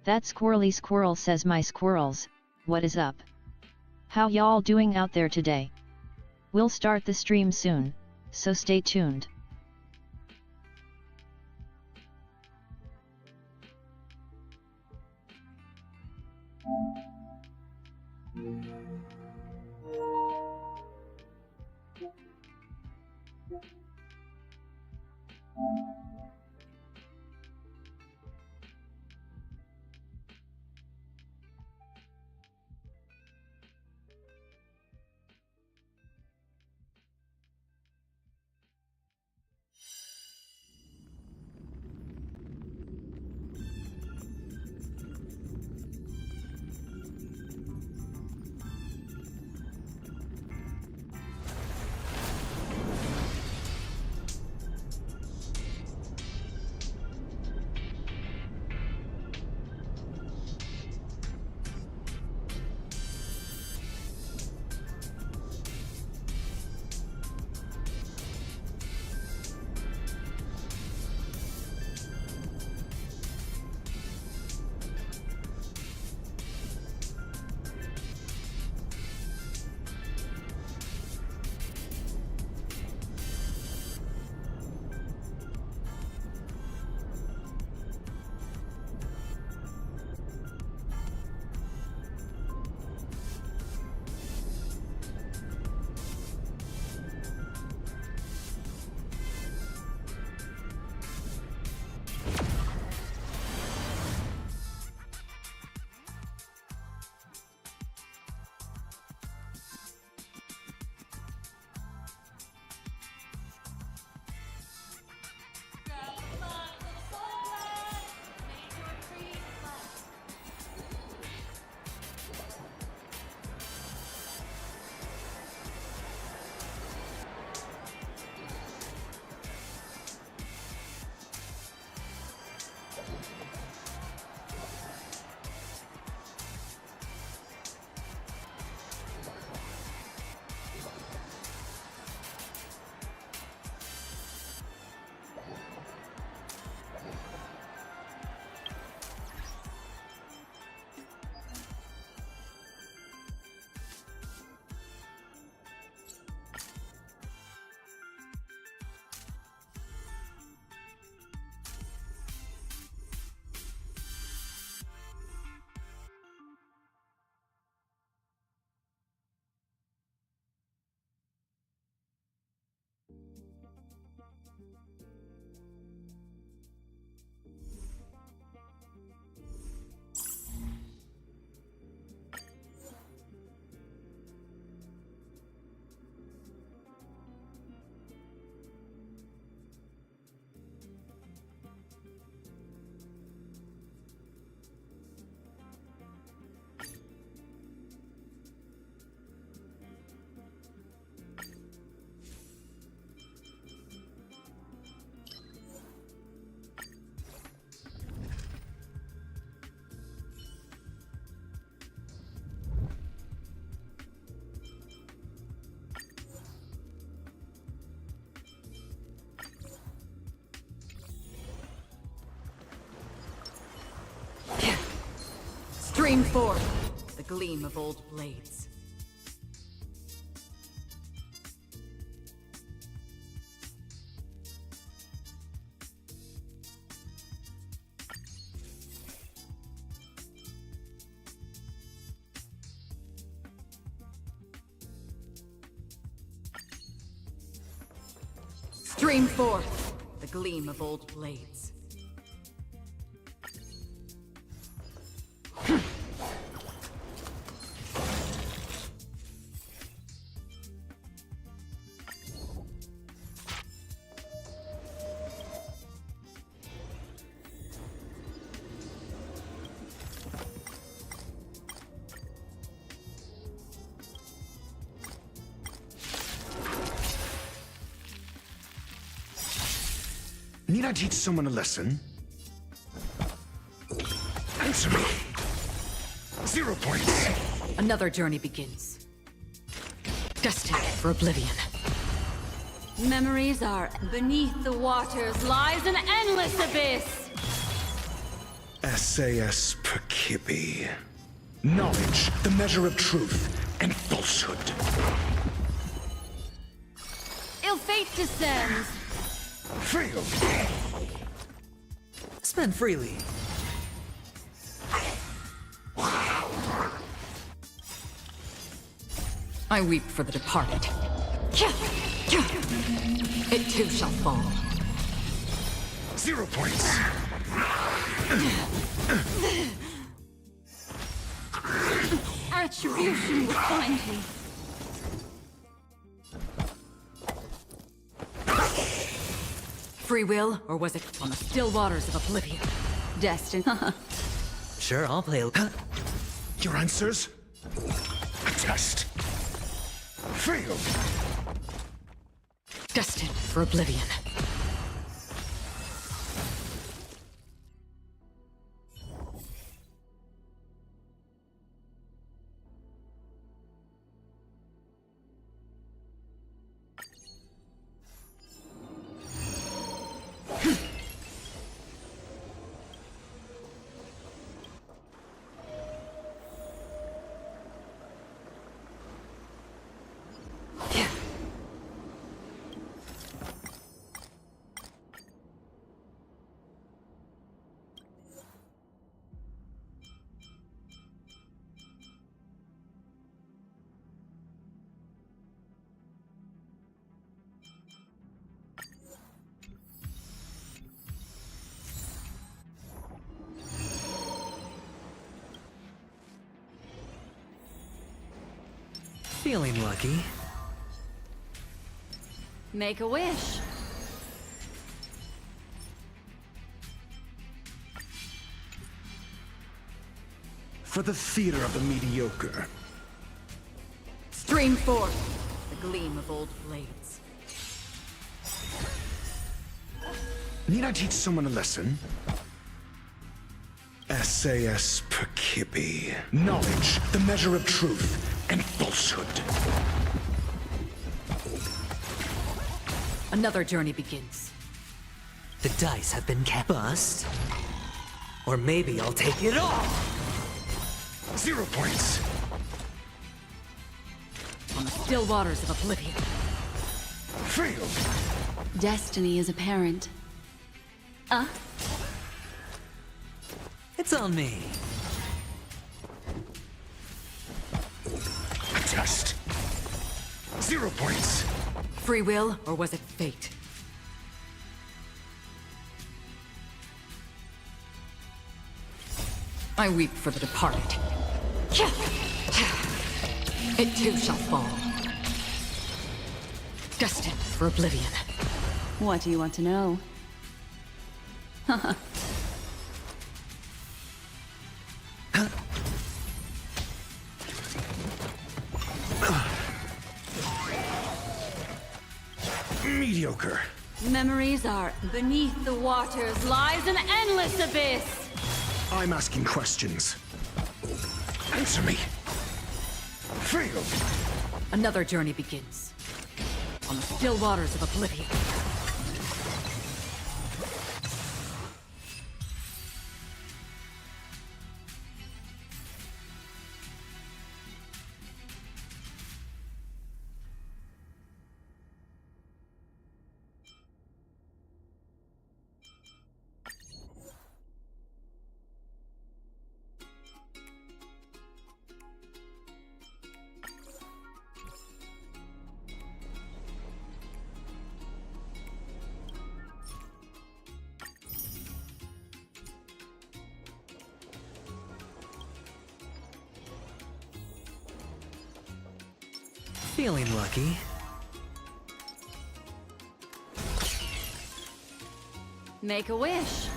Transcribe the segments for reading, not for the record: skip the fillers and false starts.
That squirrely squirrel says, my squirrels, what is up? How y'all doing out there today? We'll start the stream soon, so stay tuned. Stream forth, the gleam of old blades. Stream forth, the gleam of old blades. Need I teach someone a lesson? Answer me! 0 points! Another journey begins. Destined for oblivion. Memories are beneath the waters lies an endless abyss. SAS per Kibbe. Knowledge, the measure of truth and falsehood. Ill fate descends. Fail. Spend freely. I weep for the departed. It too shall fall. 0 points. Attribution will find me. Free will, or was it on the still waters of oblivion? Destined. Sure, I'll play. Your answers? A test. Fail. Destined for oblivion. Feeling lucky. Make a wish. For the theater of the mediocre. Stream forth the gleam of old blades. Need I teach someone a lesson? SAS per Kibbe. Knowledge, the measure of truth and falsehood. Another journey begins. The dice have been cast. Bust. Or maybe I'll take it all. 0 points. On the still waters of oblivion. Fail. Destiny is apparent. It's on me. A test. 0 points. Free will, or was it fate? I weep for the departed. It too shall fall. Destined for oblivion. What do you want to know? Mediocre. Memories are beneath the waters lies an endless abyss. I'm asking questions. Answer me. Fail. Another journey begins. On the still waters of oblivion. Feeling lucky. Make a wish.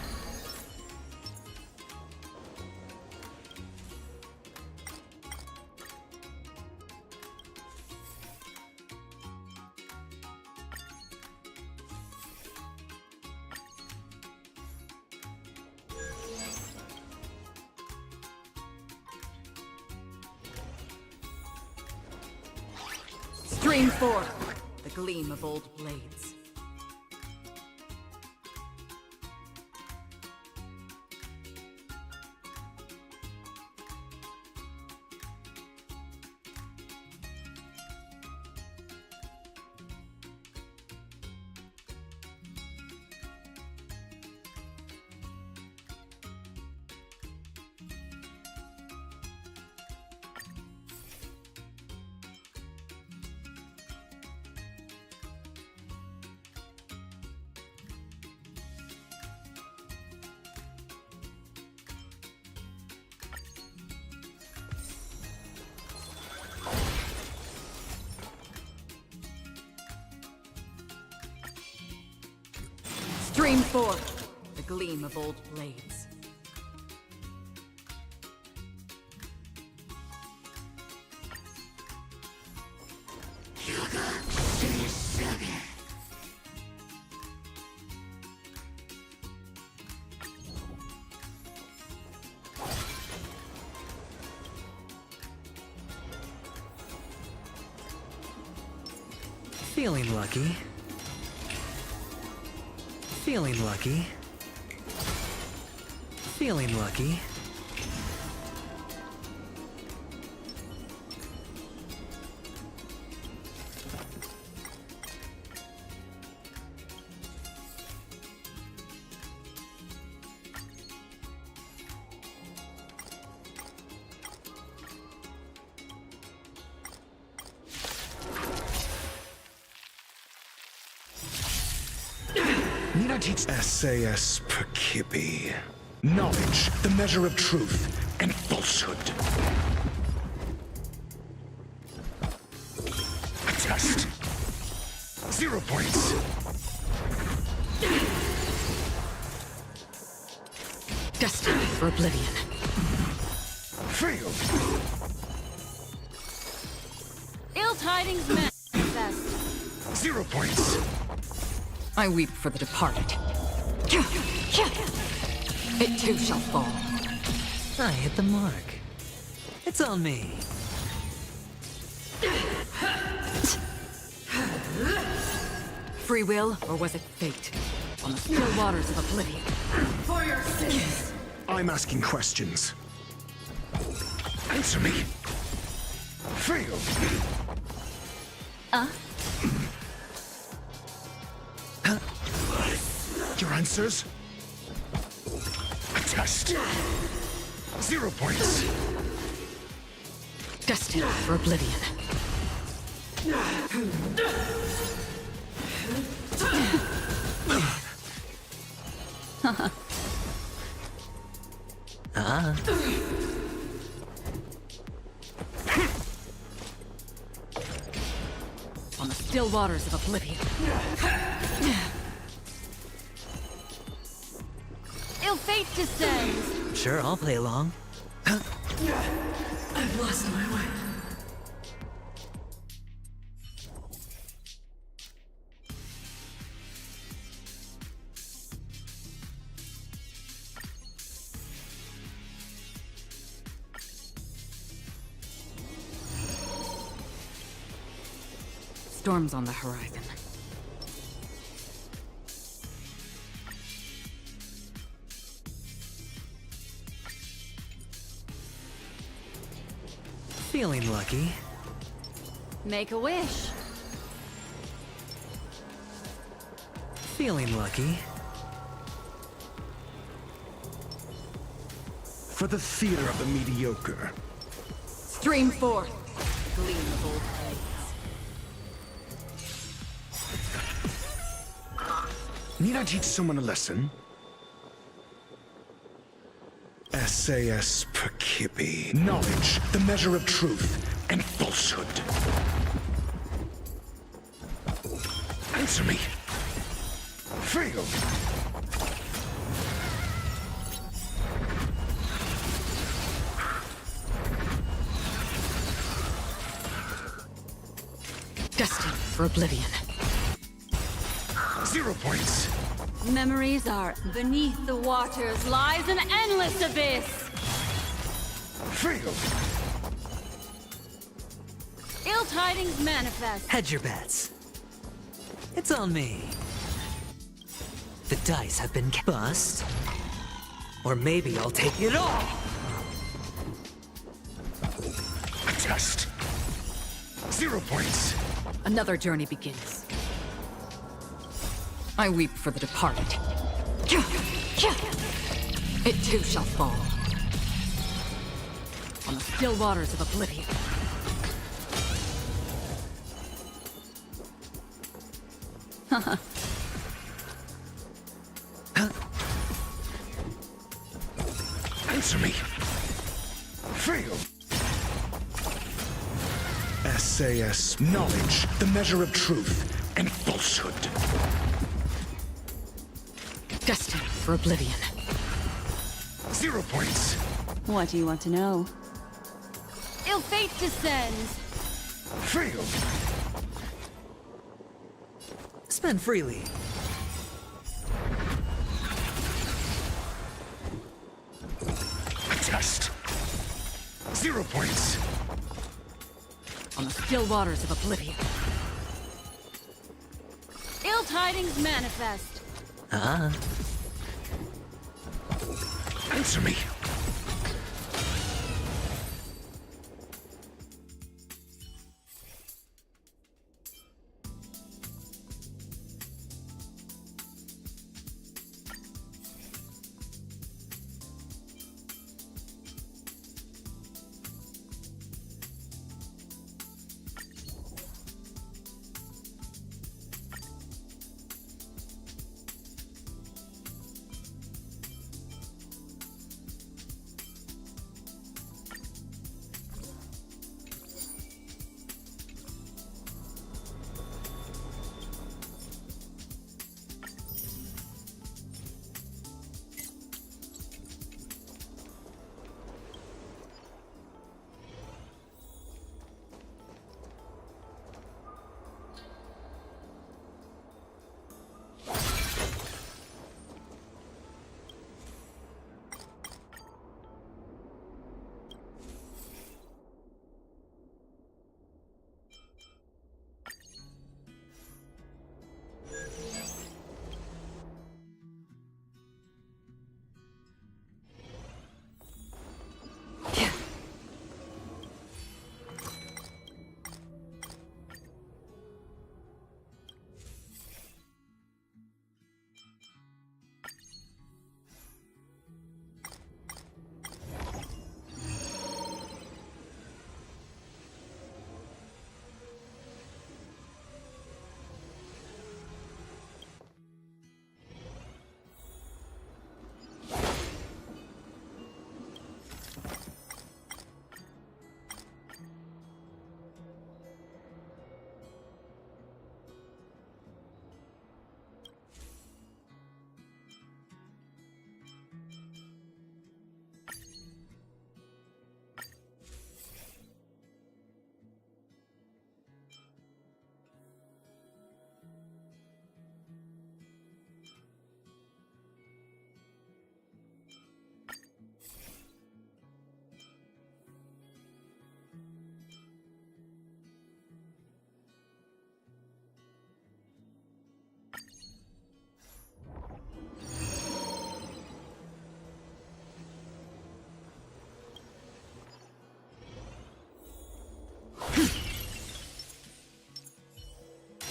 Stream forth the gleam of old blades. Stream forth, the gleam of old blades. Feeling lucky. Feeling lucky. Feeling lucky. SAS per Kippy. Knowledge, the measure of truth and falsehood. A test. 0 points. Destined for oblivion. Failed. Ill tidings manifest. 0 points. I weep for the departed. It too shall fall. I hit the mark. It's on me. Free will, or was it fate? On the still waters of oblivion. For your sins! I'm asking questions. Answer me. Failed. Your answers? A test. 0 points. Destined for oblivion. On the still waters of oblivion. Ill fate descends. Sure, I'll play along. I've lost my way. Storms on the horizon. Feeling lucky. Make a wish. Feeling lucky. For the theater of the mediocre. Stream forth, gleam of old blades. Need I teach someone a lesson? SAS per Kippy. Knowledge, the measure of truth and falsehood. Answer me. Failed. Destined for oblivion. 0 points. Memories are beneath the waters lies an endless abyss. Failed. Ill tidings manifest. Hedge your bets. It's on me. The dice have been bust. Or maybe I'll take it all. A test. 0 points. Another journey begins. I weep for the departed. It too shall fall. On the still waters of oblivion. Answer me. Failed. SAS. Knowledge, the measure of truth and falsehood. destined for oblivion. 0 points. What do you want to know? Ill fate descends! Failed. Spend freely. Test. 0 points. On the still waters of oblivion. Ill tidings manifest! Ah. Answer me.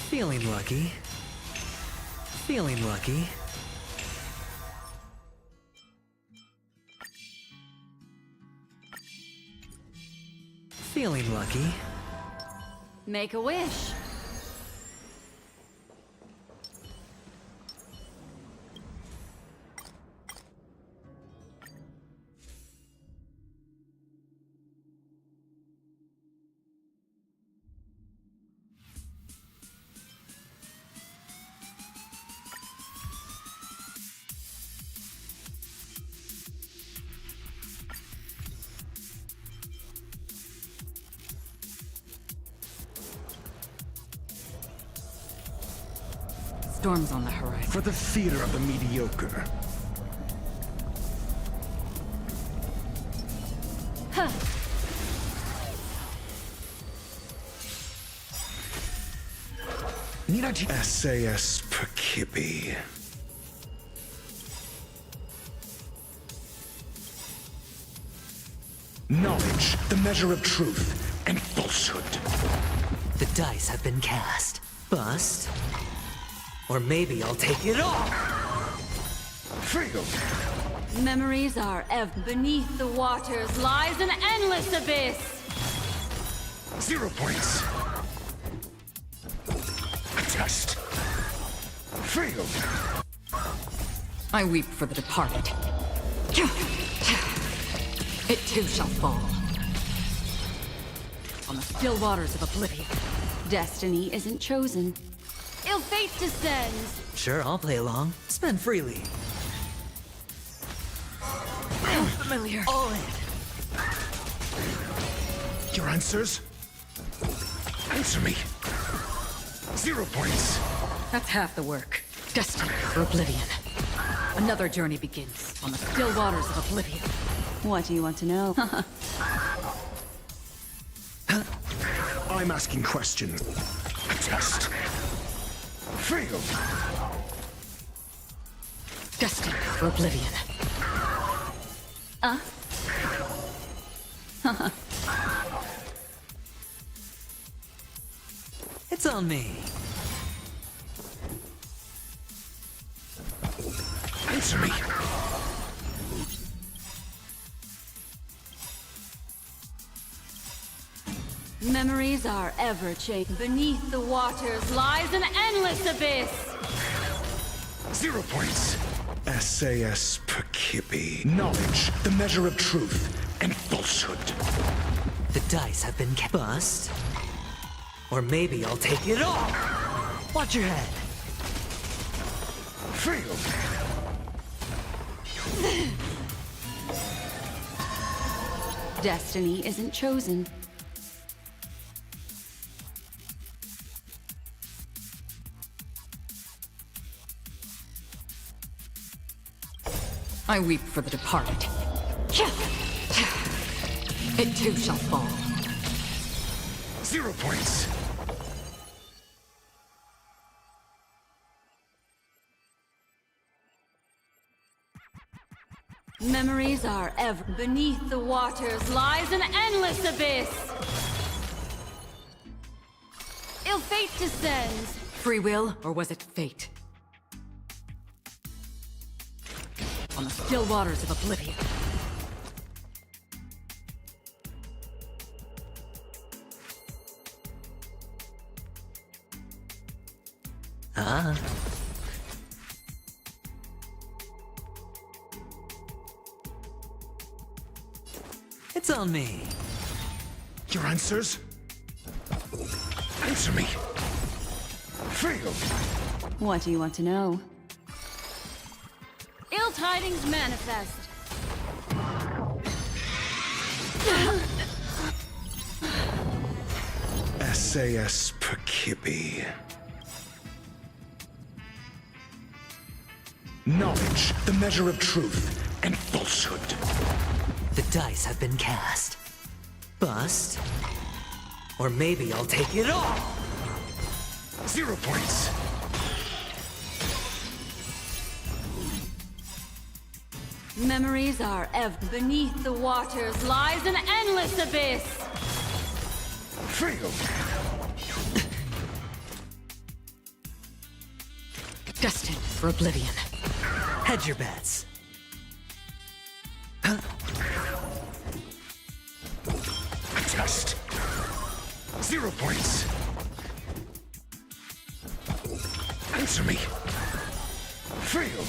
Feeling lucky. Feeling lucky. Feeling lucky. Make a wish! Storms on the horizon. For the theater of the mediocre. Huh! Niraji SAS Perkibi. Knowledge, the measure of truth and falsehood. The dice have been cast. Bust. Or maybe I'll take it all! Failed. Memories are beneath the waters lies an endless abyss! 0 points. Test. Failed. I weep for the departed. It too shall fall. On the still waters of oblivion. Destiny isn't chosen. Ill fate descends. Sure, I'll play along. Spend freely. Familiar. All in. Your answers? Answer me. 0 points. That's half the work. Destined for oblivion. Another journey begins on the still waters of oblivion. What do you want to know? I'm asking questions. Test. Fail. Destined for oblivion. It's on me. Answer me. Memories are ever changing. Beneath the waters lies an endless abyss. 0 points. SAS Perkipi. Knowledge, the measure of truth and falsehood. The dice have been bust. Or maybe I'll take it all. Watch your head. Fail. Destiny isn't chosen. I weep for the departed. It too shall fall. 0 points. Memories are ever. Beneath the waters lies an endless abyss. Ill fate descends. Free will, or was it fate? On the still waters of oblivion. It's on me. Your answers? Answer me. Fail. What do you want to know? Ill tidings manifest. SAS Perkipi. Knowledge, the measure of truth and falsehood. The dice have been cast. Bust. Or maybe I'll take it all. 0 points. Memories are ever. Beneath the waters lies an endless abyss. Fail. Destined for oblivion. Hedge your bets. Test. 0 points. Answer me. Fail.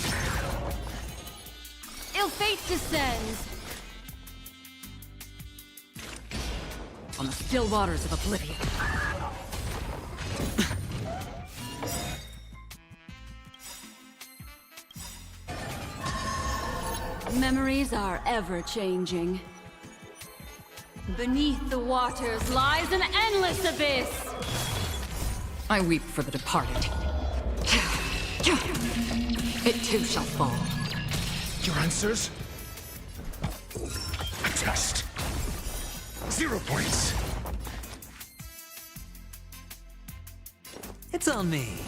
Ill fate descends. On the still waters of oblivion. Memories are ever changing. Beneath the waters lies an endless abyss. I weep for the departed. It too shall fall. Your answers? Test. 0 points. It's on me.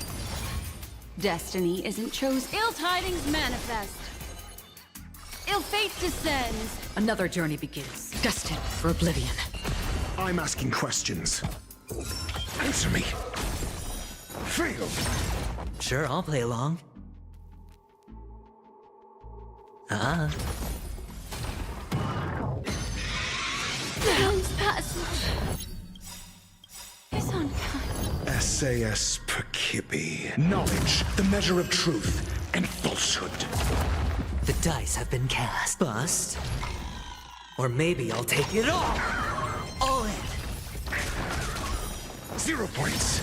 Destiny isn't chosen. Ill tidings manifest. Ill fate descends. Another journey begins. Destined for oblivion. I'm asking questions. Answer me. Fail. Sure, I'll play along. Realm's passage is unkind. SAS Perkipi. Knowledge, the measure of truth and falsehood. The dice have been cast. Bust. Or maybe I'll take it all. All in. 0 points.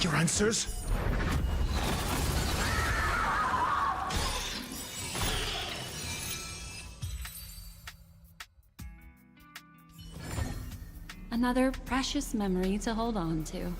your answers? Another precious memory to hold on to.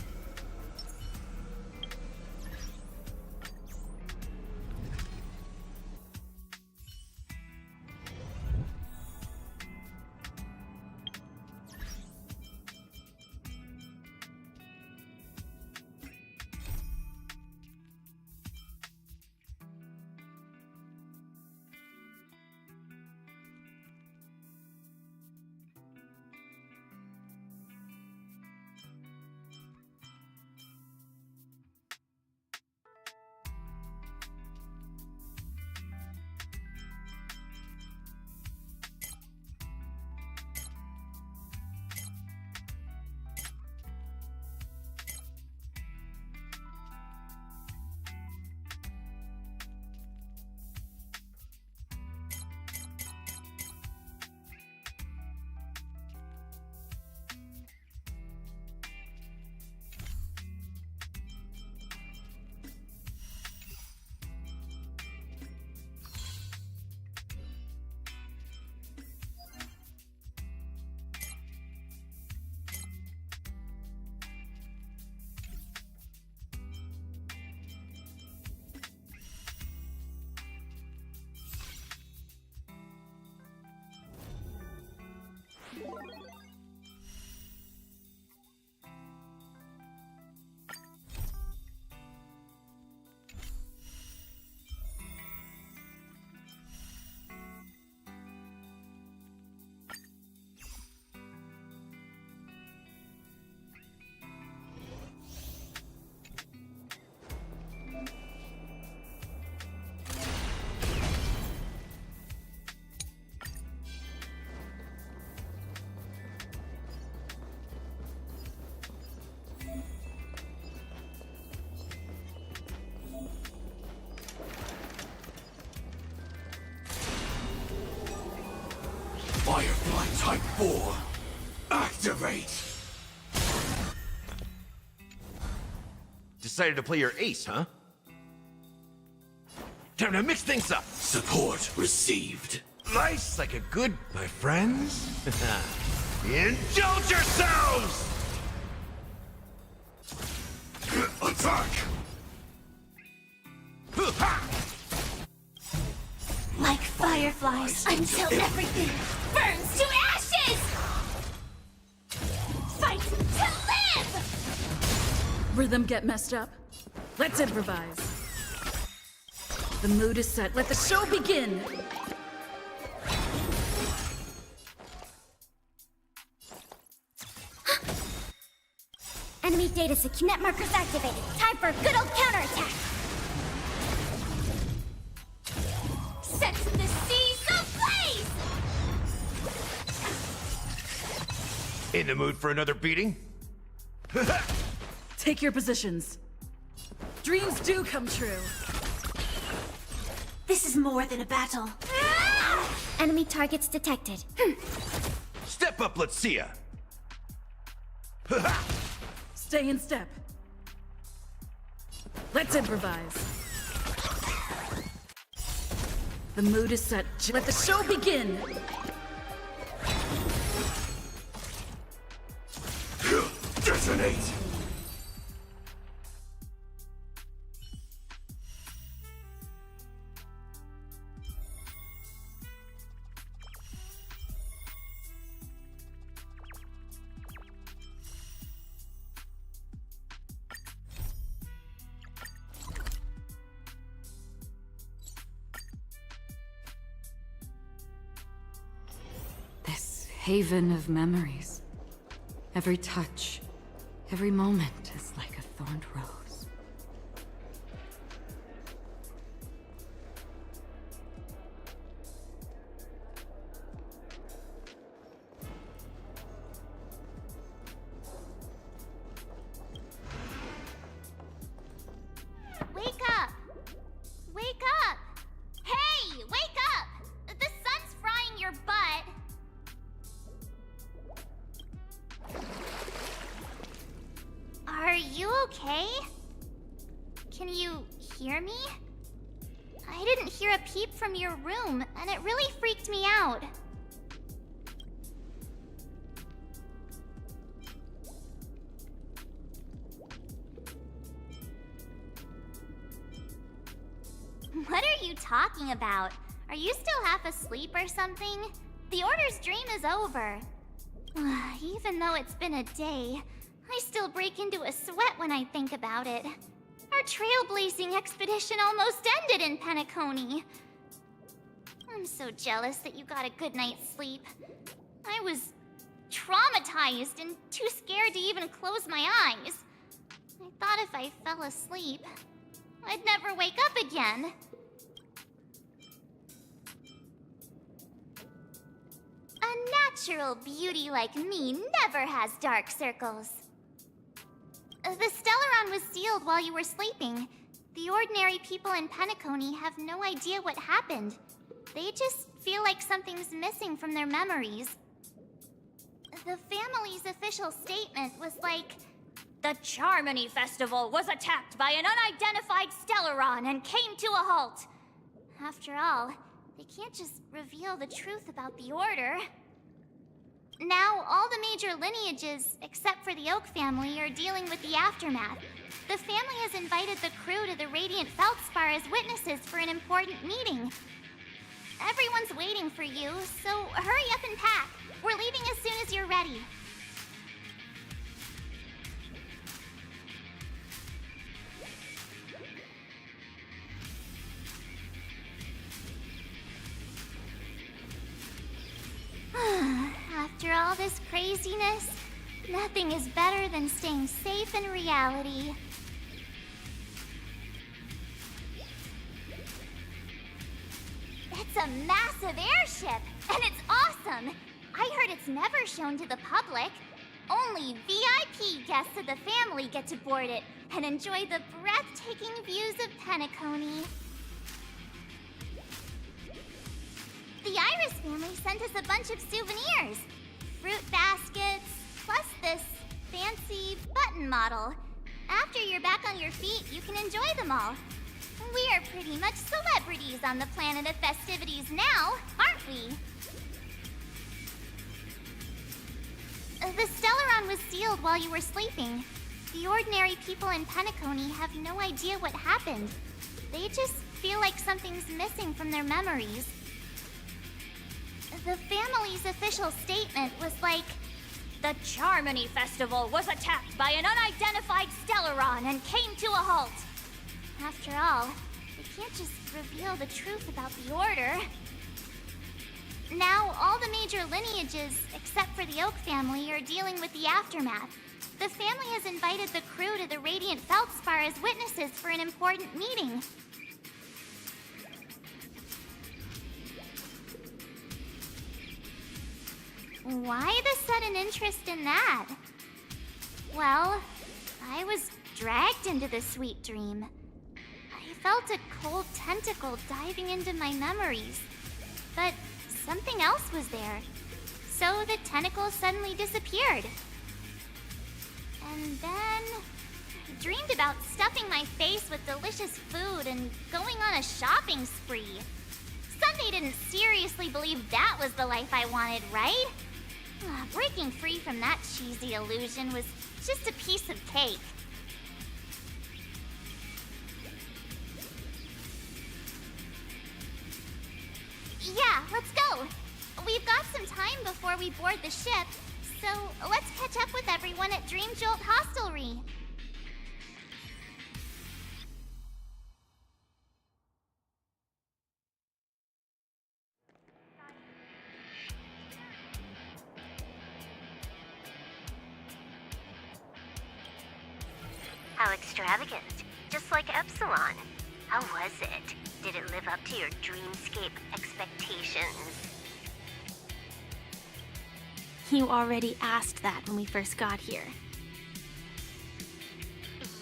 Firefly Type 4, activate! Decided to play your ace, huh? Time to mix things up! Support received. Nice, like a good... my friends? Indulge yourselves! Attack! Like fireflies, until everything burns to ashes! Fight to live! Rhythm get messed up? Let's improvise. The mood is set. Let the show begin! Enemy data net markers activated. Time for a good old counterattack! Set the seas ablaze! In the mood for another beating? Take your positions. Dreams do come true. This is more than a battle. Enemy targets detected. Step up, let's see ya! Stay in step. Let's improvise. The mood is set. Let the show begin! Detonate! This haven of memories. Every touch, every moment is like a thorned rose. Wake up! Wake up! Hey! Wake up! The sun's frying your butt! Are you okay? Can you hear me? I didn't hear a peep from your room, and it really freaked me out. What are you talking about? Are you still half asleep or something? The Order's dream is over. Even though it's been a day, I still break into a sweat when I think about it. Our trailblazing expedition almost ended in Penacony. I'm so jealous that you got a good night's sleep. I was traumatized and too scared to even close my eyes. I thought if I fell asleep, I'd never wake up again. A natural beauty like me never has dark circles. The Stellaron was sealed while you were sleeping. The ordinary people in Penacony have no idea what happened. They just feel like something's missing from their memories. The family's official statement was like, "The Charmony Festival was attacked by an unidentified Stellaron and came to a halt." After all, they can't just reveal the truth about the Order. Now, all the major lineages, except for the Oak family, are dealing with the aftermath. The family has invited the crew to the Radiant Feldspar as witnesses for an important meeting. Everyone's waiting for you, so hurry up and pack. We're leaving as soon as you're ready. After all this craziness, nothing is better than staying safe in reality. It's a massive airship, and it's awesome! I heard it's never shown to the public. Only VIP guests of the family get to board it and enjoy the breathtaking views of Penacony. The Iris family sent us a bunch of souvenirs. Fruit baskets, plus this fancy button model. After you're back on your feet, you can enjoy them all. We are pretty much celebrities on the planet of festivities now, aren't we? The Stellaron was sealed while you were sleeping. The ordinary people in Penacony have no idea what happened. They just feel like something's missing from their memories. The family's official statement was like, "The Charmony Festival was attacked by an unidentified Stellaron and came to a halt." After all, they can't just reveal the truth about the Order. Now, all the major lineages, except for the Oak family, are dealing with the aftermath. The family has invited the crew to the Radiant Feldspar as witnesses for an important meeting. Why the sudden interest in that? Well, I was dragged into this sweet dream. I felt a cold tentacle diving into my memories. But something else was there. So the tentacle suddenly disappeared. And then I dreamed about stuffing my face with delicious food and going on a shopping spree. Sunday didn't seriously believe that was the life I wanted, right? Breaking free from that cheesy illusion was just a piece of cake. Yeah, let's go. We've got some time before we board the ship, so let's catch up with everyone at Dream Jolt Hostelry. How extravagant. Just like Epsilon. How was it? Did it live up to your dreamscape expectations? You already asked that when we first got here.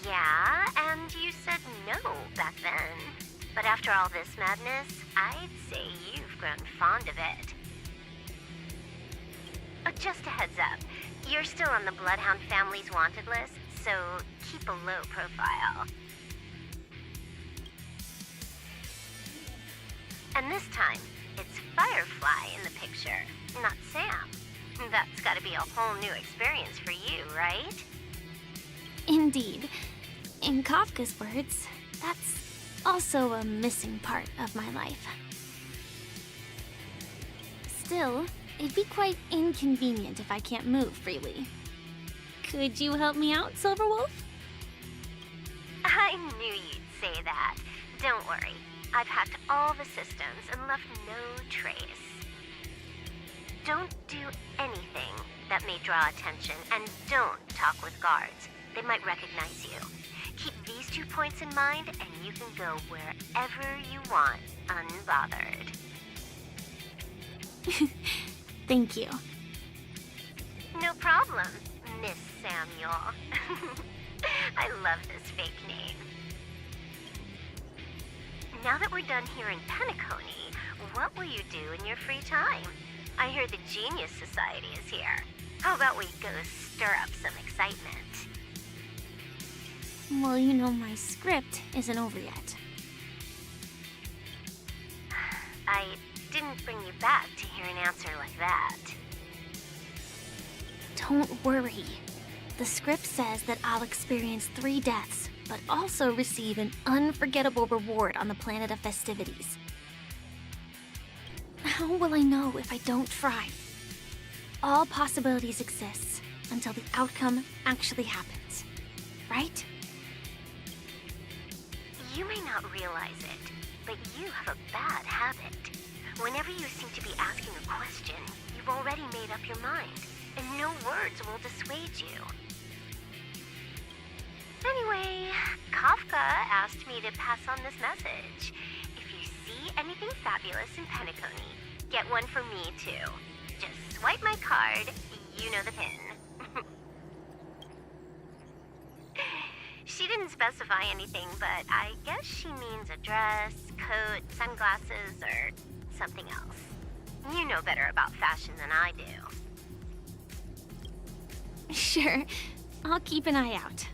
Yeah, and you said no back then. But after all this madness, I'd say you've grown fond of it. Oh, just a heads up. You're still on the Bloodhound family's wanted list, so keep a low profile. And this time, it's Firefly in the picture, not Sam. That's gotta be a whole new experience for you, right? Indeed. In Kafka's words, that's also a missing part of my life. Still, it'd be quite inconvenient if I can't move freely. Could you help me out, Silverwolf? I knew you'd say that. Don't worry. I've hacked all the systems and left no trace. Don't do anything that may draw attention, and don't talk with guards. They might recognize you. Keep these 2 points in mind, and you can go wherever you want, unbothered. Thank you. No problem, Miss Samuel. I love this fake name. Now that we're done here in Penacony, what will you do in your free time? I hear the Genius Society is here. How about we go stir up some excitement? Well, you know my script isn't over yet. I didn't bring you back to hear an answer like that. Don't worry. The script says that I'll experience 3 deaths, but also receive an unforgettable reward on the planet of festivities. How will I know if I don't try? All possibilities exist until the outcome actually happens, right? You may not realize it, but you have a bad habit. Whenever you seem to be asking a question, you've already made up your mind, and no words will dissuade you. Anyway, Kafka asked me to pass on this message. If you see anything fabulous in Penacony, get one for me too. Just swipe my card, you know the pin. She didn't specify anything, but I guess she means a dress, coat, sunglasses, or something else. You know better about fashion than I do. Sure, I'll keep an eye out.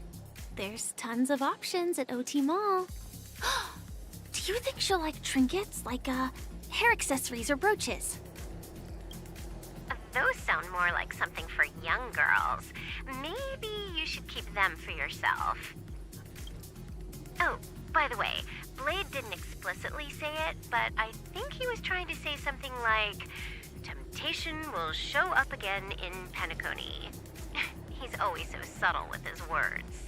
There's tons of options at OT Mall. Do you think she'll like trinkets, like hair accessories or brooches? Those sound more like something for young girls. Maybe you should keep them for yourself. Oh, by the way, Blade didn't explicitly say it, but I think he was trying to say something like, temptation will show up again in Penacony. He's always so subtle with his words.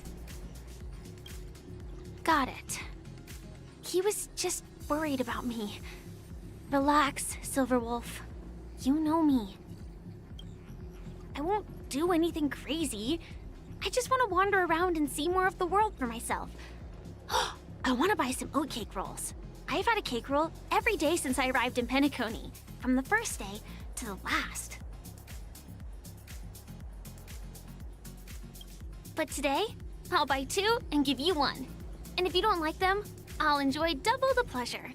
Got it. He was just worried about me. Relax, Silverwolf. You know me. I won't do anything crazy. I just want to wander around and see more of the world for myself. I want to buy some oatcake rolls. I've had a cake roll every day since I arrived in Penacony, from the first day to the last. But today, I'll buy 2 and give you 1. And if you don't like them, I'll enjoy double the pleasure.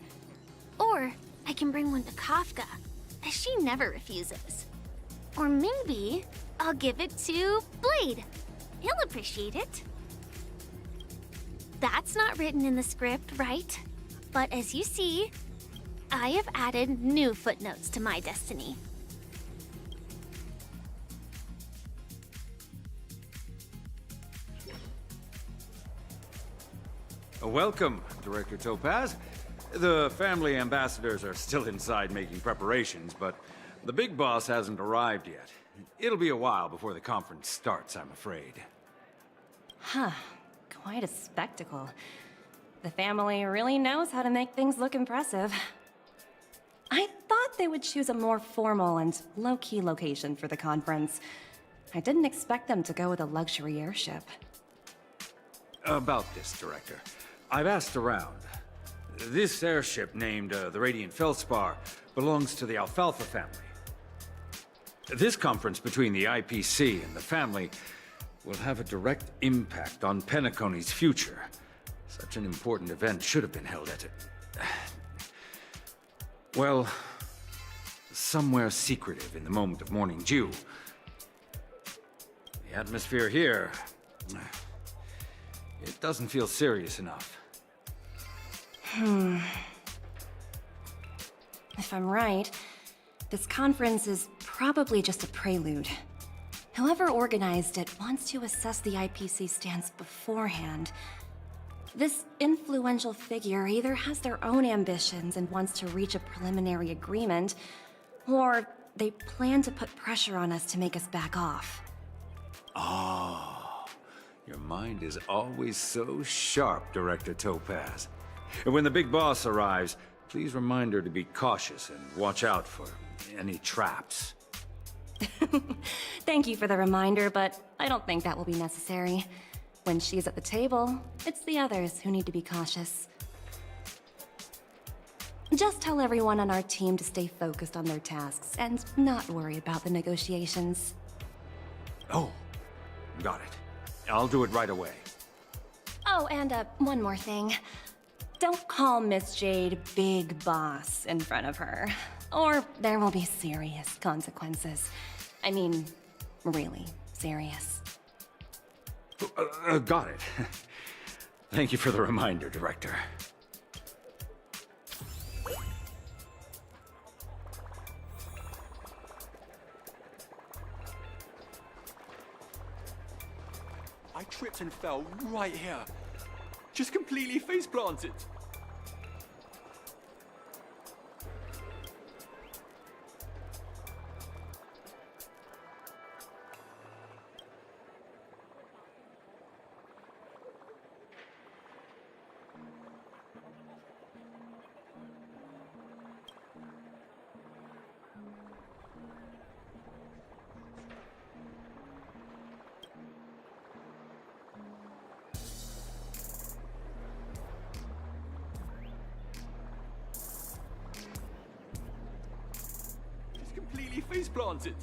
Or I can bring one to Kafka, as she never refuses. Or maybe I'll give it to Blade. He'll appreciate it. That's not written in the script, right? But as you see, I have added new footnotes to my destiny. Welcome, Director Topaz. The family ambassadors are still inside making preparations, but the big boss hasn't arrived yet. It'll be a while before the conference starts, I'm afraid. Huh. Quite a spectacle. The family really knows how to make things look impressive. I thought they would choose a more formal and low-key location for the conference. I didn't expect them to go with a luxury airship. About this, Director. I've asked around. This airship, named the Radiant Feldspar, belongs to the Alfalfa family. This conference between the IPC and the family will have a direct impact on Penacony's future. Such an important event should have been held at it. Well, somewhere secretive in the moment of morning dew. The atmosphere here, it doesn't feel serious enough. If I'm right, this conference is probably just a prelude. Whoever organized it wants to assess the IPC stance beforehand. This influential figure either has their own ambitions and wants to reach a preliminary agreement, or they plan to put pressure on us to make us back off. Ah, your mind is always so sharp, Director Topaz. And when the big boss arrives, please remind her to be cautious and watch out for any traps. Thank you for the reminder, but I don't think that will be necessary. When she's at the table, it's the others who need to be cautious. Just tell everyone on our team to stay focused on their tasks and not worry about the negotiations. Oh, got it. I'll do it right away. Oh, and one more thing. Don't call Miss Jade Big Boss in front of her, or there will be serious consequences. I mean, really serious. Got it. Thank you for the reminder, Director. I tripped and fell right here. Just completely face planted. Completely face planted.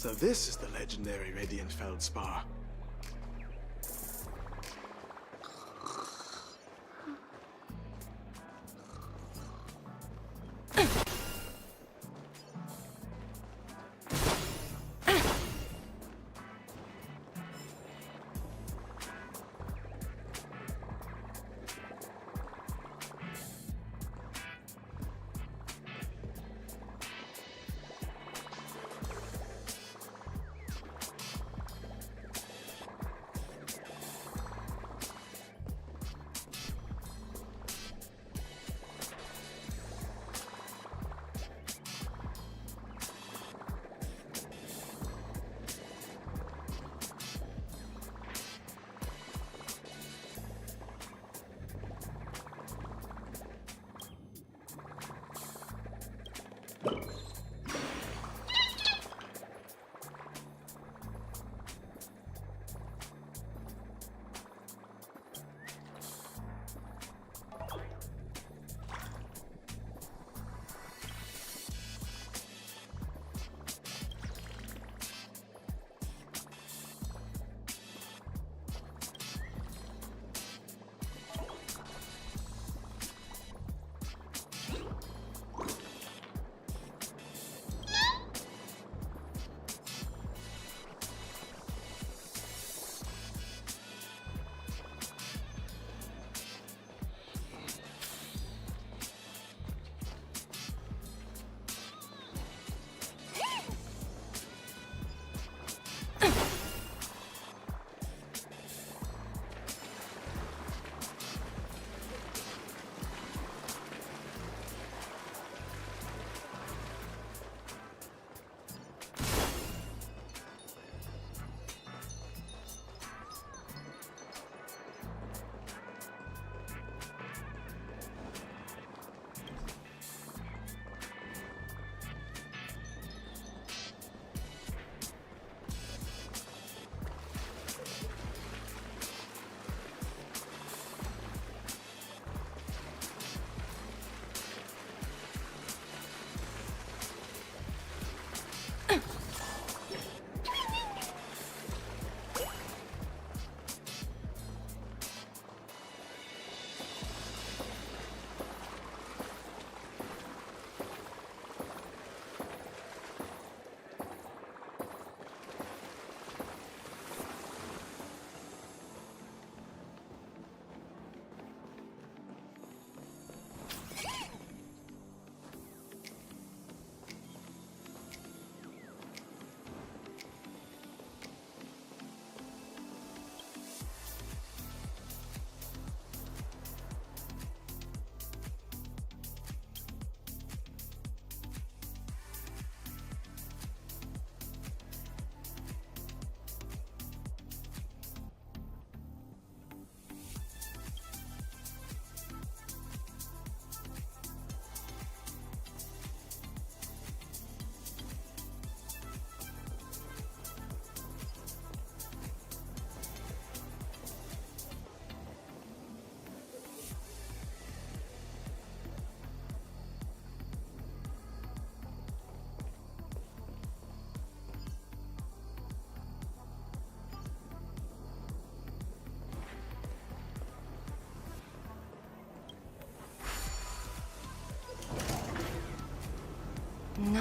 So this is the legendary Radiant Feldspar.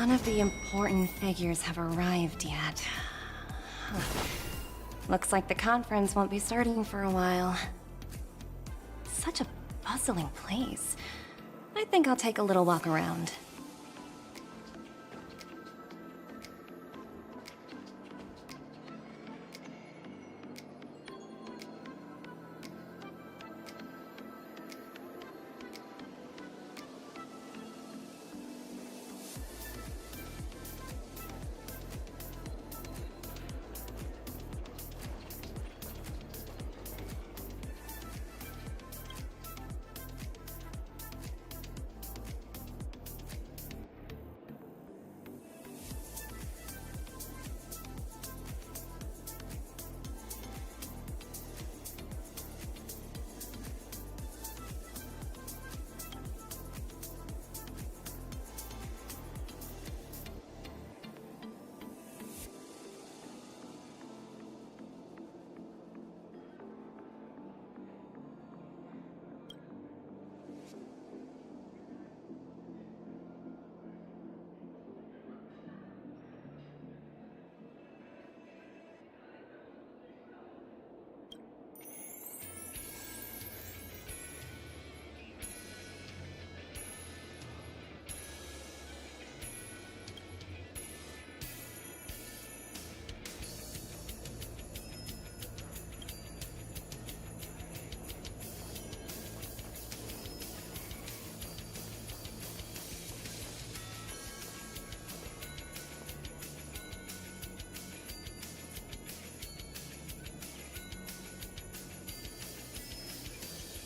None of the important figures have arrived yet. Huh. Looks like the conference won't be starting for a while. Such a bustling place. I think I'll take a little walk around.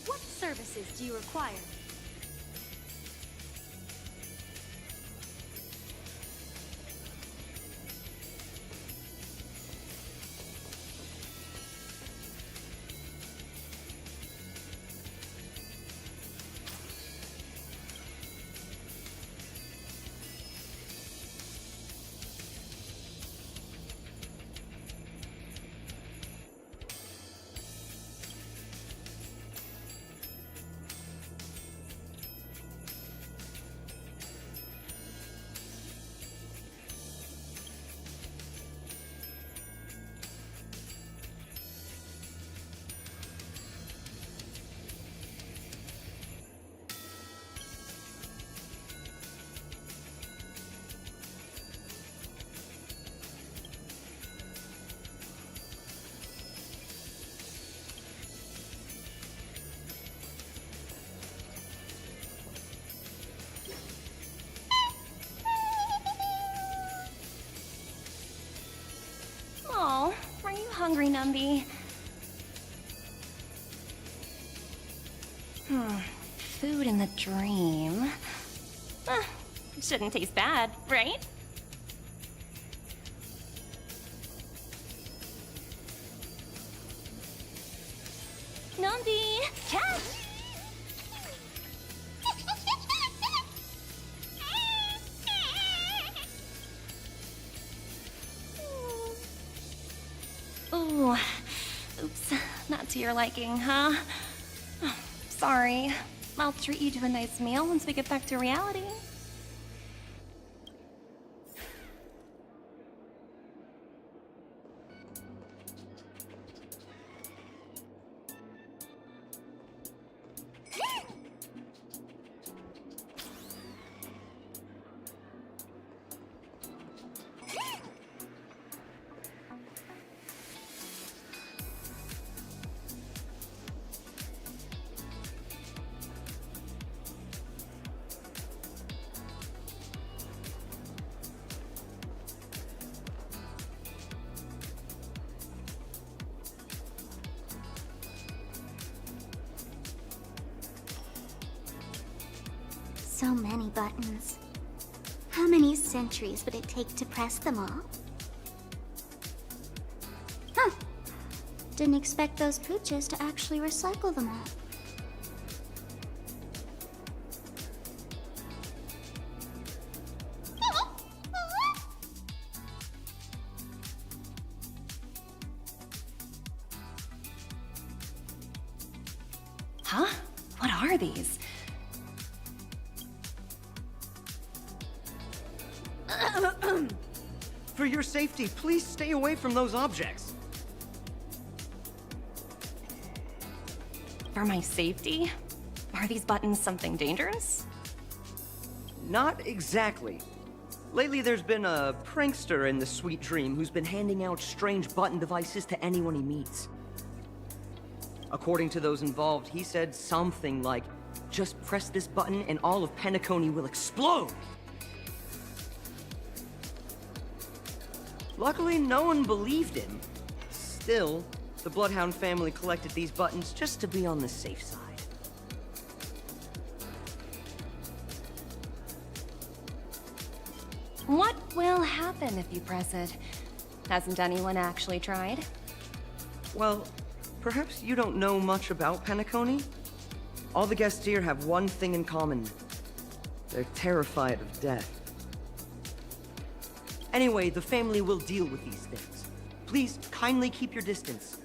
What services do you require? Oh, are you hungry, Numby? Food in the dream. Shouldn't taste bad, right? Numby, catch! Ooh, oops, not to your liking, huh? Sorry. I'll treat you to a nice meal once we get back to reality. So many buttons. How many centuries would it take to press them all? Huh. Didn't expect those pooches to actually recycle them all. Huh? What are these? For your safety, please stay away from those objects. For my safety? Are these buttons something dangerous? Not exactly. Lately, there's been a prankster in the Sweet Dream who's been handing out strange button devices to anyone he meets. According to those involved, he said something like, "Just press this button and all of Penacony will explode!" Luckily, no one believed him. Still, the Bloodhound family collected these buttons just to be on the safe side. What will happen if you press it? Hasn't anyone actually tried? Well, perhaps you don't know much about Penacony? All the guests here have one thing in common. They're terrified of death. Anyway, the family will deal with these things. Please, kindly keep your distance.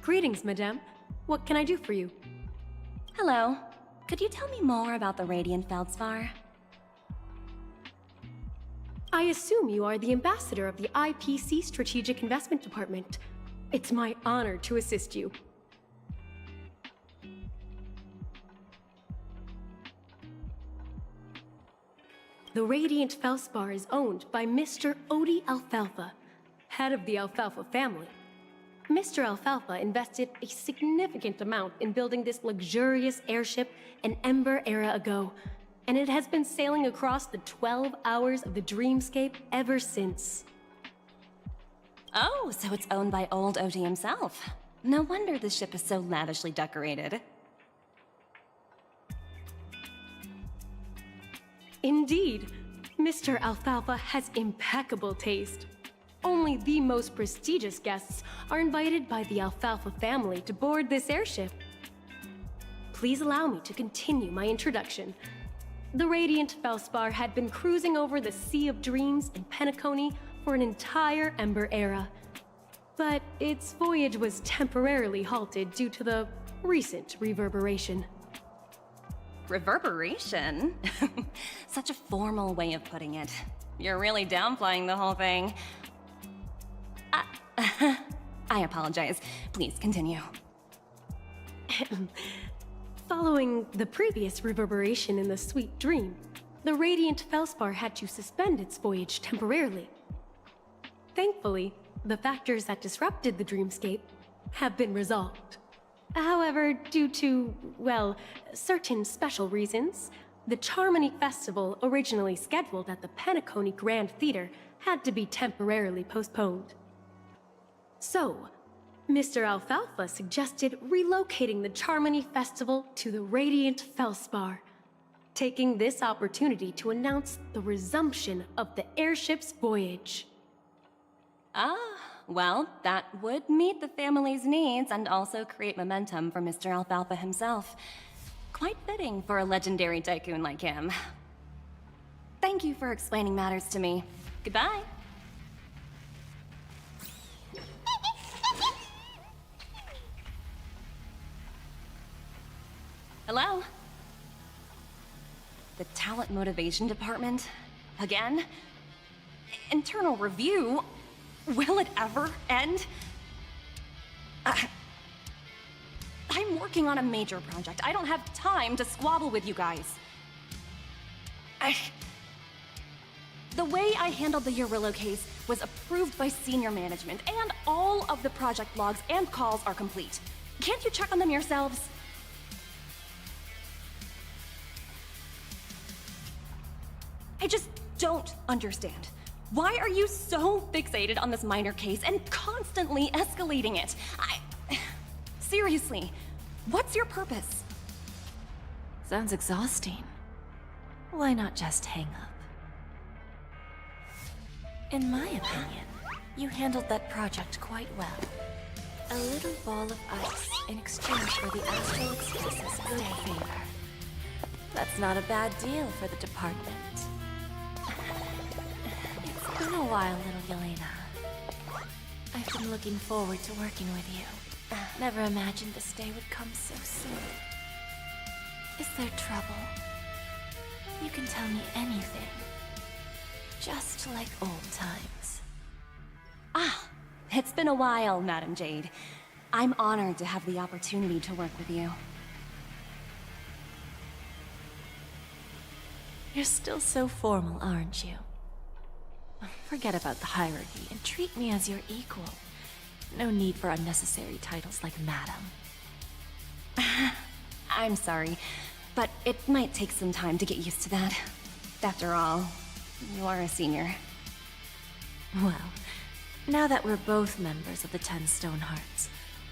Greetings, madame. What can I do for you? Hello. Could you tell me more about the Radiant Feldspar? I assume you are the ambassador of the IPC Strategic Investment Department. It's my honor to assist you. The Radiant Feldspar is owned by Mr. Odie Alfalfa, head of the Alfalfa family. Mr. Alfalfa invested a significant amount in building this luxurious airship an Ember era ago, and it has been sailing across the 12 hours of the dreamscape ever since. Oh, so it's owned by old Odie himself. No wonder the ship is so lavishly decorated. Indeed, Mr. Alfalfa has impeccable taste. Only the most prestigious guests are invited by the Alfalfa family to board this airship. Please allow me to continue my introduction. The Radiant Feldspar had been cruising over the Sea of Dreams in Penacony for an entire Ember era. But its voyage was temporarily halted due to the recent reverberation. Reverberation? Such a formal way of putting it. You're really downplaying the whole thing. I apologize. Please continue. Following the previous reverberation in the Sweet Dream, the Radiant Feldspar had to suspend its voyage temporarily. Thankfully, the factors that disrupted the dreamscape have been resolved. However, due to, well, certain special reasons, the Charmony Festival originally scheduled at the Penacony Grand Theater had to be temporarily postponed. So, Mr. Alfalfa suggested relocating the Charmony Festival to the Radiant Feldspar, taking this opportunity to announce the resumption of the airship's voyage. Ah, well, that would meet the family's needs and also create momentum for Mr. Alfalfa himself. Quite fitting for a legendary tycoon like him. Thank you for explaining matters to me. Goodbye. Hello? The Talent Motivation Department? Again? Internal review? Will it ever end? I'm working on a major project. I don't have time to squabble with you guys. The way I handled the Urillo case was approved by senior management, and all of the project logs and calls are complete. Can't you check on them yourselves? I just don't understand. Why are you so fixated on this minor case and constantly escalating it? Seriously, what's your purpose? Sounds exhausting. Why not just hang up? In my opinion, you handled that project quite well. A little ball of ice in exchange for the Astral Express's good favor. That's not a bad deal for the department. It's been a while, little Yelena. I've been looking forward to working with you. Never imagined this day would come so soon. Is there trouble? You can tell me anything. Just like old times. Ah, it's been a while, Madam Jade. I'm honored to have the opportunity to work with you. You're still so formal, aren't you? Forget about the hierarchy and treat me as your equal. No need for unnecessary titles like Madam. I'm sorry, but it might take some time to get used to that. After all, you are a senior. Well, now that we're both members of the 10 Stone Hearts,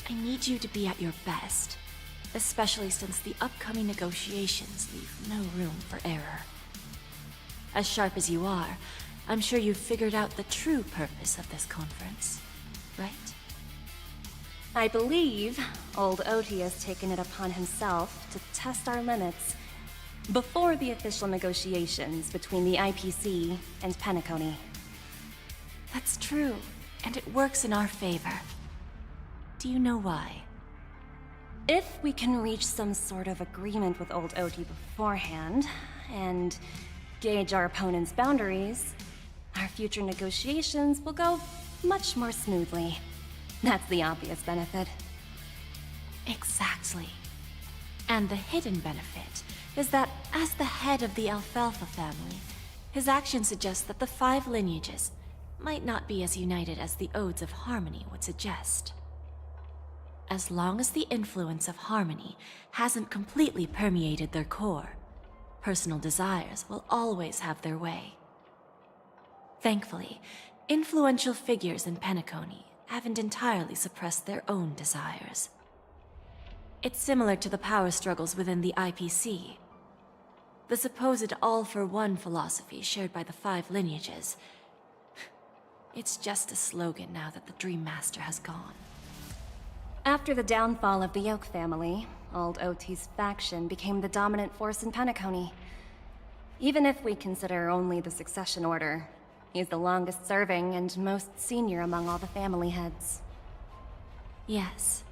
I need you to be at your best. Especially since the upcoming negotiations leave no room for error. As sharp as you are, I'm sure you've figured out the true purpose of this conference, right? I believe old Odie has taken it upon himself to test our limits before the official negotiations between the IPC and Penacony. That's true, and it works in our favor. Do you know why? If we can reach some sort of agreement with old OT beforehand, and gauge our opponent's boundaries, our future negotiations will go much more smoothly. That's the obvious benefit. Exactly. And the hidden benefit is that as the head of the Alfalfa family, his actions suggest that the 5 lineages might not be as united as the Odes of Harmony would suggest. As long as the influence of Harmony hasn't completely permeated their core, personal desires will always have their way. Thankfully, influential figures in Penacony haven't entirely suppressed their own desires. It's similar to the power struggles within the IPC. The supposed all-for-one philosophy shared by the 5 lineages. It's just a slogan now that the Dream Master has gone. After the downfall of the Yoke family, old OT's faction became the dominant force in Penacony. Even if we consider only the succession order, he's the longest serving and most senior among all the family heads. Yes,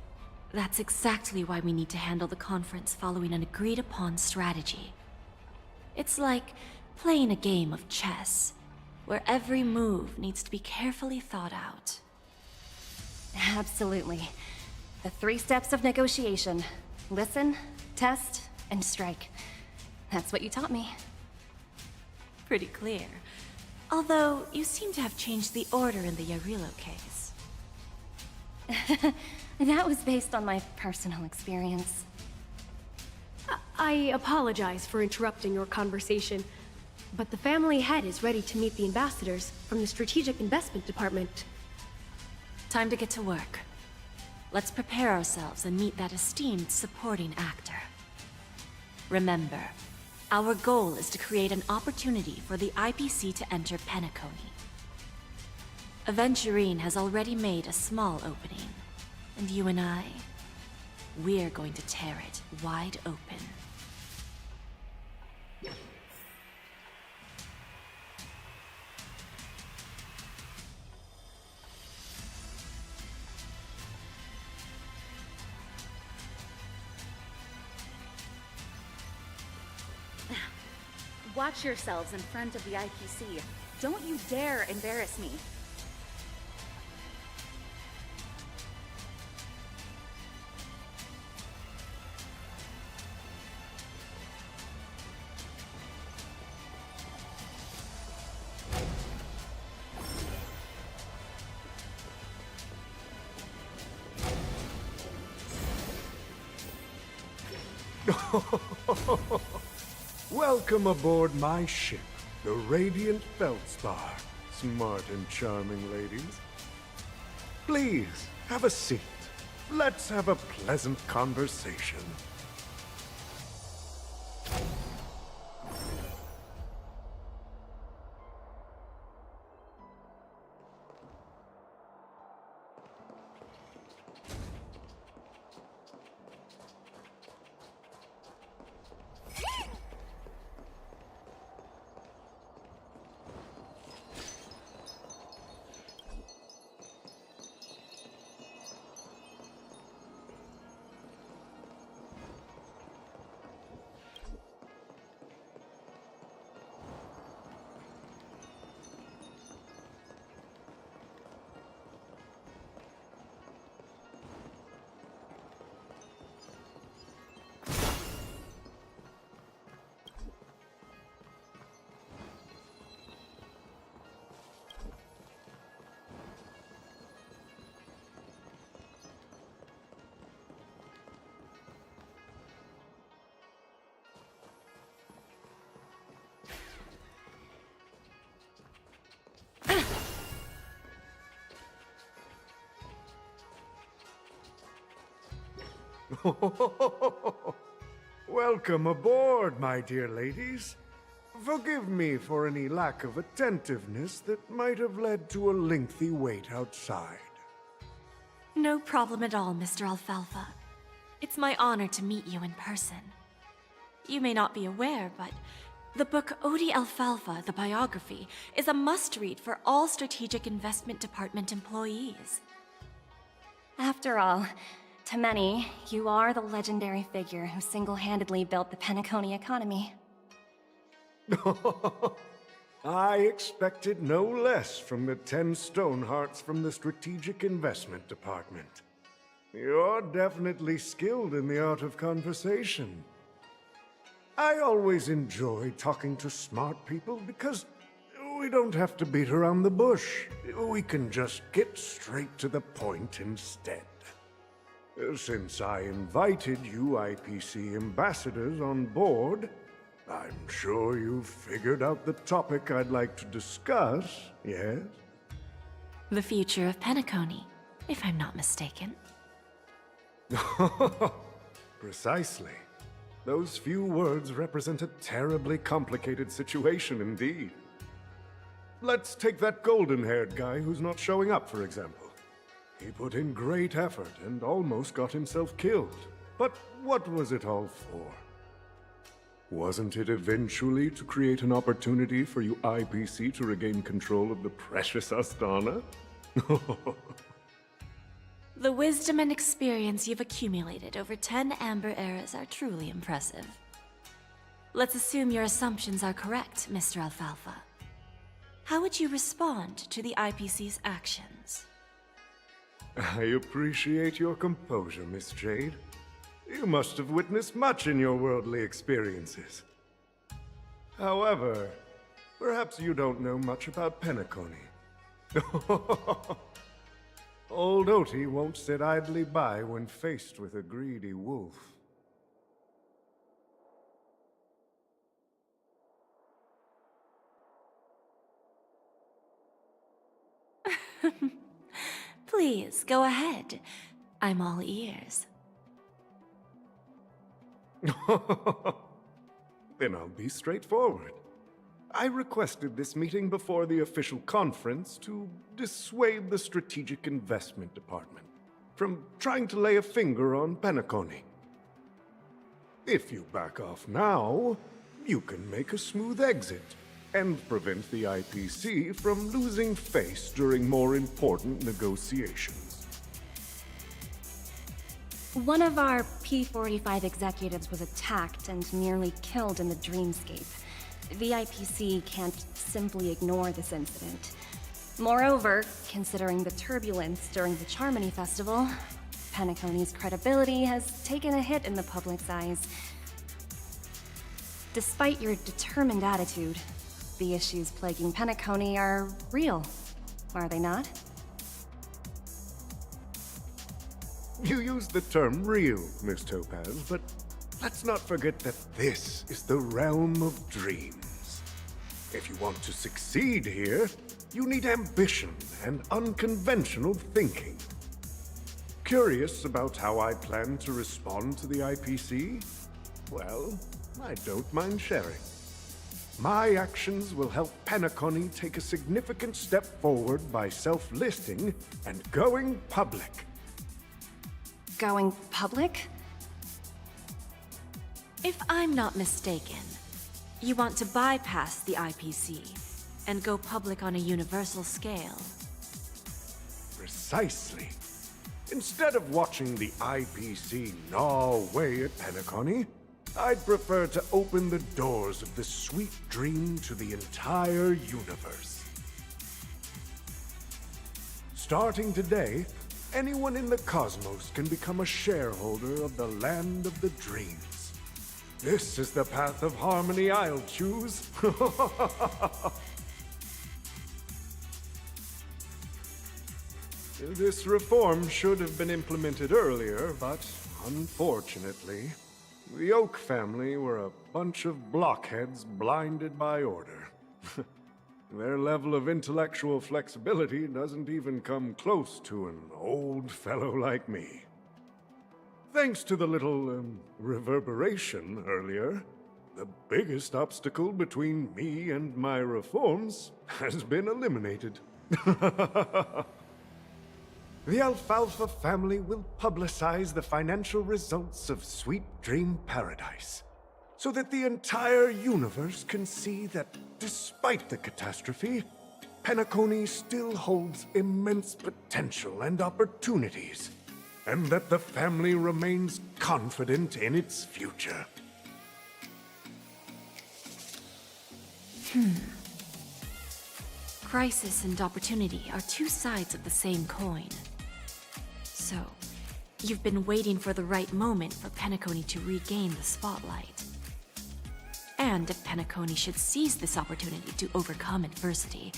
that's exactly why we need to handle the conference following an agreed-upon strategy. It's like playing a game of chess, where every move needs to be carefully thought out. Absolutely. The 3 steps of negotiation. Listen, test, and strike. That's what you taught me. Pretty clear. Although, you seem to have changed the order in the Yarilo case. That was based on my personal experience. I apologize for interrupting your conversation, but the family head is ready to meet the ambassadors from the Strategic Investment Department. Time to get to work. Let's prepare ourselves and meet that esteemed supporting actor. Remember, our goal is to create an opportunity for the IPC to enter Penacony. Aventurine has already made a small opening, and you and I, we're going to tear it wide open. Watch yourselves in front of the IPC. Don't you dare embarrass me. Welcome aboard my ship, the Radiant Feldspar. Smart and charming ladies. Please, have a seat. Let's have a pleasant conversation. Welcome aboard, my dear ladies. Forgive me for any lack of attentiveness that might have led to a lengthy wait outside. No problem at all, Mr. Alfalfa. It's my honor to meet you in person. You may not be aware, but the book Odie Alfalfa, the biography, is a must-read for all Strategic Investment Department employees. After all, To many, you are the legendary figure who single-handedly built the Penacony economy. I expected no less from the 10 Stonehearts from the Strategic Investment Department. You're definitely skilled in the art of conversation. I always enjoy talking to smart people because we don't have to beat around the bush. We can just get straight to the point instead. Since I invited you IPC ambassadors on board, I'm sure you've figured out the topic I'd like to discuss, yes? The future of Penacony, if I'm not mistaken. Precisely. Those few words represent a terribly complicated situation indeed. Let's take that golden-haired guy who's not showing up, for example. He put in great effort and almost got himself killed. But what was it all for? Wasn't it eventually to create an opportunity for you IPC to regain control of the precious Astana? The wisdom and experience you've accumulated over 10 Amber Eras are truly impressive. Let's assume your assumptions are correct, Mr. Alfalfa. How would you respond to the IPC's actions? I appreciate your composure, Miss Jade. You must have witnessed much in your worldly experiences. However, perhaps you don't know much about Penacony. Old Oti won't sit idly by when faced with a greedy wolf. Please, go ahead. I'm all ears. Then I'll be straightforward. I requested this meeting before the official conference to dissuade the Strategic Investment Department from trying to lay a finger on Penacony. If you back off now, you can make a smooth exit and prevent the IPC from losing face during more important negotiations. One of our P-45 executives was attacked and nearly killed in the dreamscape. The IPC can't simply ignore this incident. Moreover, considering the turbulence during the Charmony Festival, Penacony's credibility has taken a hit in the public's eyes. Despite your determined attitude, the issues plaguing Penacony are real, are they not? You used the term real, Miss Topaz, but let's not forget that this is the realm of dreams. If you want to succeed here, you need ambition and unconventional thinking. Curious about how I plan to respond to the IPC? Well, I don't mind sharing. My actions will help Penacony take a significant step forward by self-listing and going public. Going public? If I'm not mistaken, you want to bypass the IPC and go public on a universal scale. Precisely. Instead of watching the IPC gnaw away at Penacony, I'd prefer to open the doors of the sweet dream to the entire universe. Starting today, anyone in the cosmos can become a shareholder of the land of the dreams. This is the path of harmony I'll choose. This reform should have been implemented earlier, but unfortunately, the Oak family were a bunch of blockheads blinded by order. Their level of intellectual flexibility doesn't even come close to an old fellow like me. Thanks to the little, reverberation earlier, the biggest obstacle between me and my reforms has been eliminated. The Alfalfa family will publicize the financial results of Sweet Dream Paradise, so that the entire universe can see that despite the catastrophe, Penacony still holds immense potential and opportunities. and that the family remains confident in its future. Crisis and opportunity are two sides of the same coin. So, you've been waiting for the right moment for Penacony to regain the spotlight. And if Penacony should seize this opportunity to overcome adversity,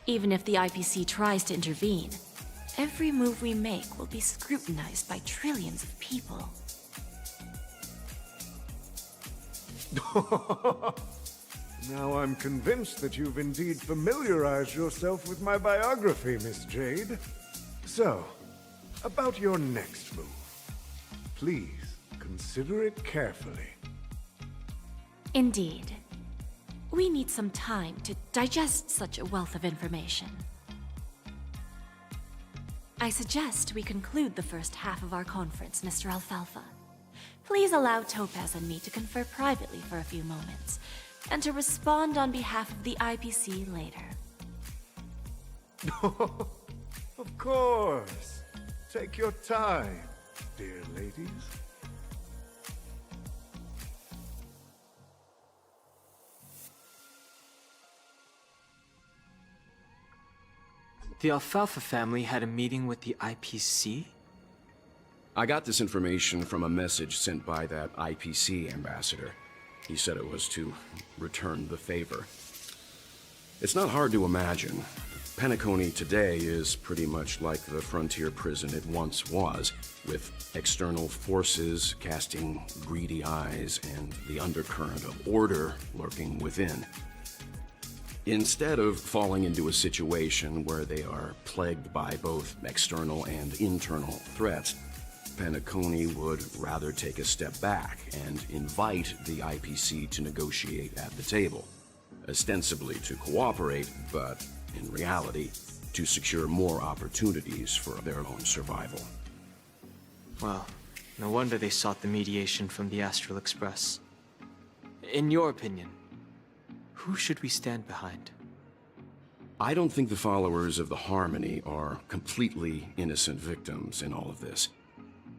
even if the IPC tries to intervene, every move we make will be scrutinized by trillions of people. Now I'm convinced that you've indeed familiarized yourself with my biography, Miss Jade. So, about your next move. Please, consider it carefully. Indeed. We need some time to digest such a wealth of information. I suggest we conclude the first half of our conference, Mr. Alfalfa. Please allow Topaz and me to confer privately for a few moments, and to respond on behalf of the IPC later. Of course. Take your time, dear ladies. The Alfalfa family had a meeting with the IPC? I got this information from a message sent by that IPC ambassador. He said it was to return the favor. It's not hard to imagine. Penacony today is pretty much like the frontier prison it once was, with external forces casting greedy eyes and the undercurrent of order lurking within. Instead of falling into a situation where they are plagued by both external and internal threats, Penacony would rather take a step back and invite the IPC to negotiate at the table, ostensibly to cooperate, but in reality, to secure more opportunities for their own survival. Well, no wonder they sought the mediation from the Astral Express. In your opinion, who should we stand behind? I don't think the followers of the Harmony are completely innocent victims in all of this.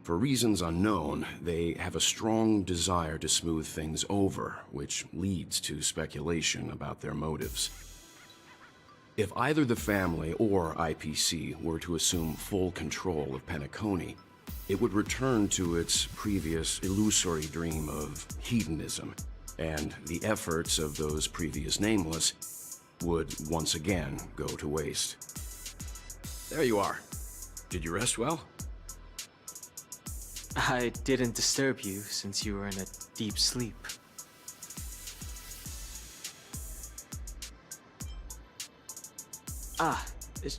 For reasons unknown, they have a strong desire to smooth things over, which leads to speculation about their motives. If either the family or IPC were to assume full control of Penacony, it would return to its previous illusory dream of hedonism, and the efforts of those previous nameless would once again go to waste. There you are. Did you rest well? I didn't disturb you since you were in a deep sleep. Ah,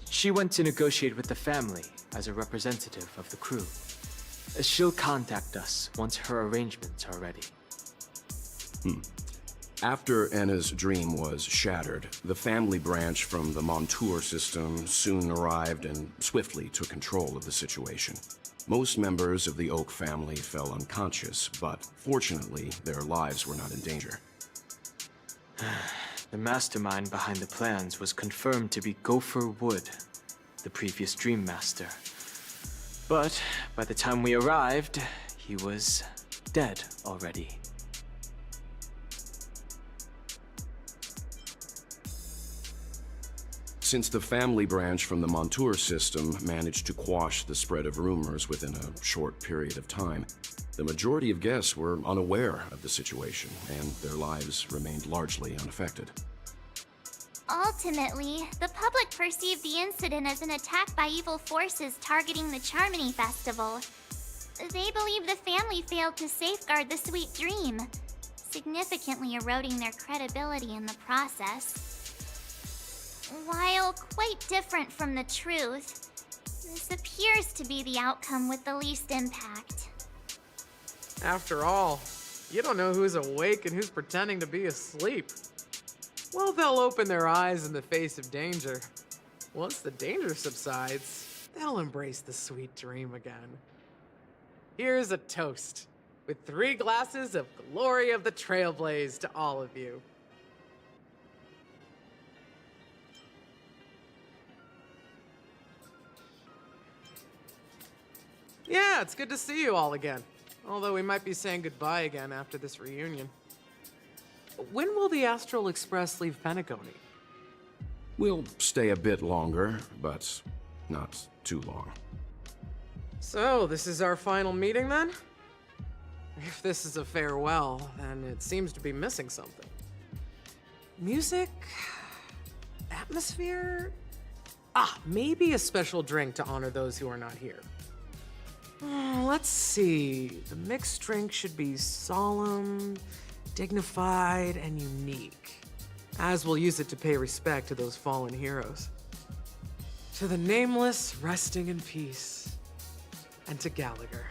she went to negotiate with the family as a representative of the crew. She'll contact us once her arrangements are ready. After Anna's dream was shattered, the family branch from the Montour system soon arrived and swiftly took control of the situation. Most members of the Oak family fell unconscious, but fortunately, their lives were not in danger. The mastermind behind the plans was confirmed to be Gopher Wood, the previous Dream Master. But by the time we arrived, he was dead already. Since the family branch from the Montour system managed to quash the spread of rumors within a short period of time, the majority of guests were unaware of the situation, and their lives remained largely unaffected. Ultimately, the public perceived the incident as an attack by evil forces targeting the Charmony Festival. They believe the family failed to safeguard the sweet dream, significantly eroding their credibility in the process. While quite different from the truth, this appears to be the outcome with the least impact. After all, you don't know who's awake and who's pretending to be asleep. Well, they'll open their eyes in the face of danger. Once the danger subsides, they'll embrace the sweet dream again. Here's a toast, with 3 glasses of Glory of the Trailblaze to all of you. Yeah, it's good to see you all again. Although we might be saying goodbye again after this reunion. When will the Astral Express leave Penacony? We'll stay a bit longer, but not too long. So, this is our final meeting then? If this is a farewell, then it seems to be missing something. Music? Atmosphere? Maybe a special drink to honor those who are not here. Let's see. The mixed drink should be solemn, dignified, and unique, as we'll use it to pay respect to those fallen heroes. To the nameless, resting in peace, and to Gallagher.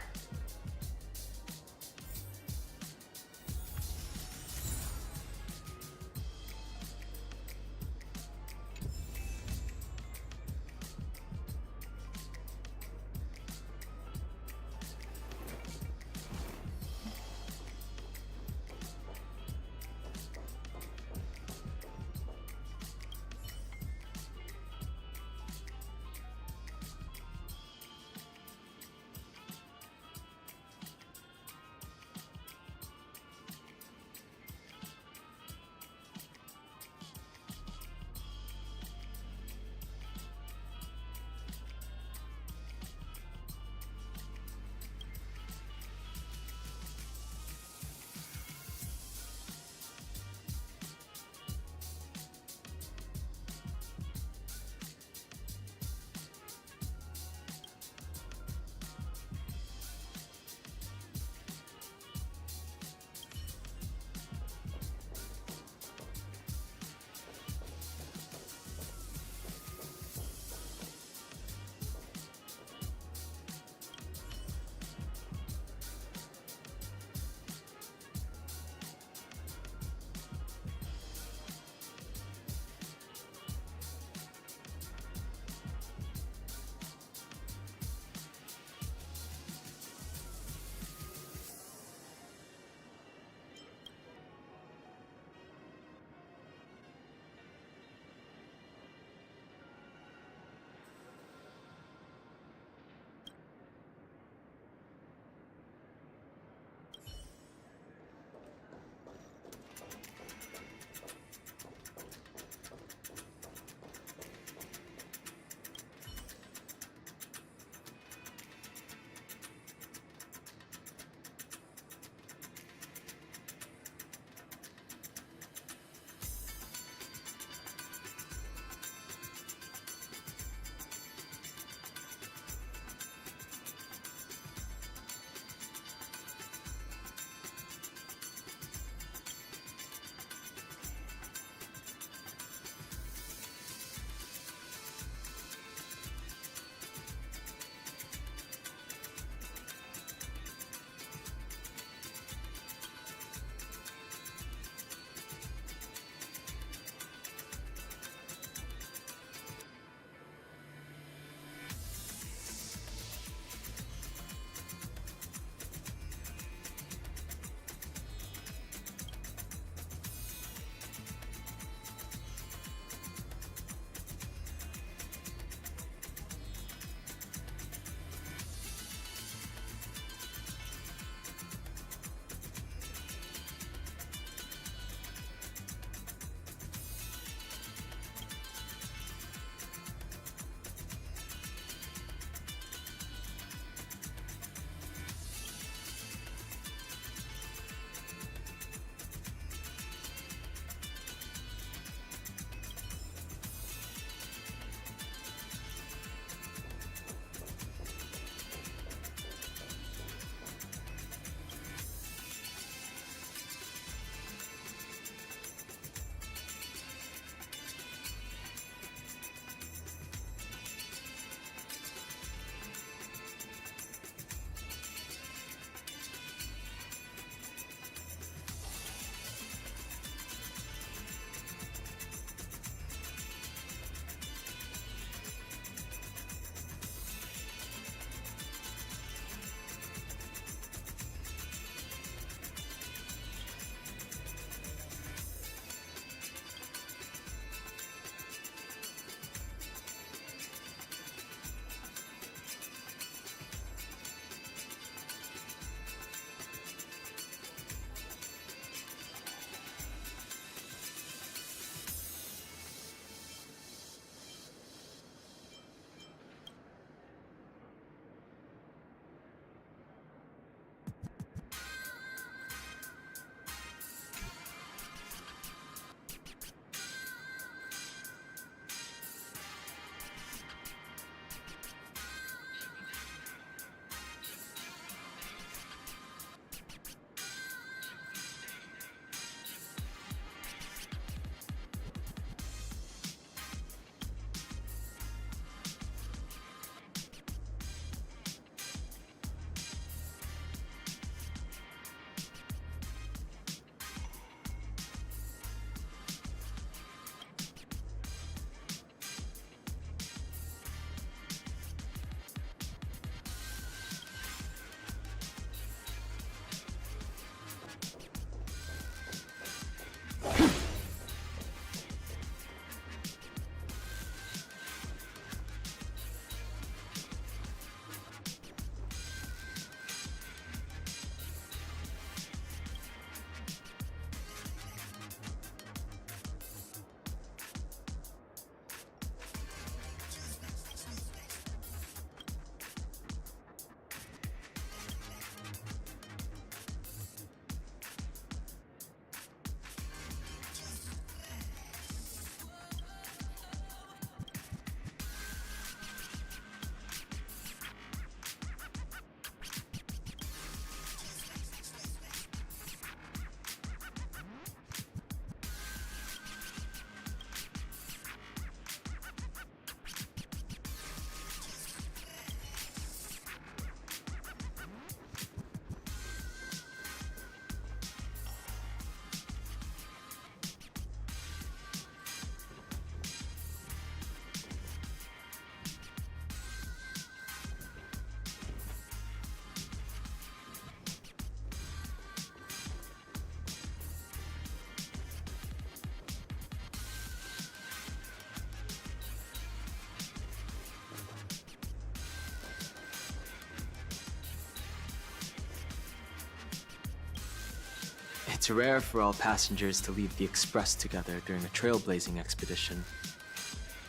It's rare for all passengers to leave the Express together during a trailblazing expedition.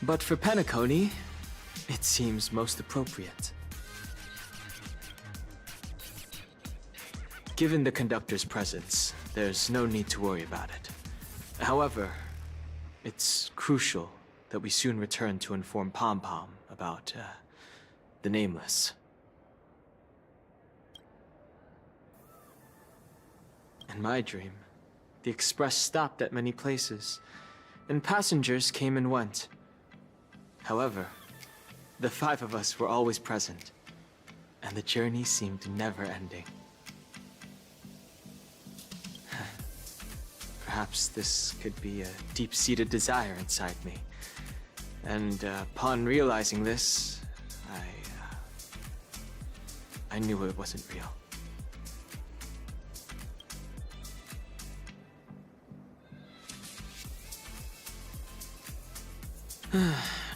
But for Penacony, it seems most appropriate. Given the conductor's presence, there's no need to worry about it. However, it's crucial that we soon return to inform Pom Pom about, the Nameless. In my dream, the Express stopped at many places, and passengers came and went. However, the 5 of us were always present, and the journey seemed never ending. Perhaps this could be a deep-seated desire inside me, and upon realizing this, I knew it wasn't real.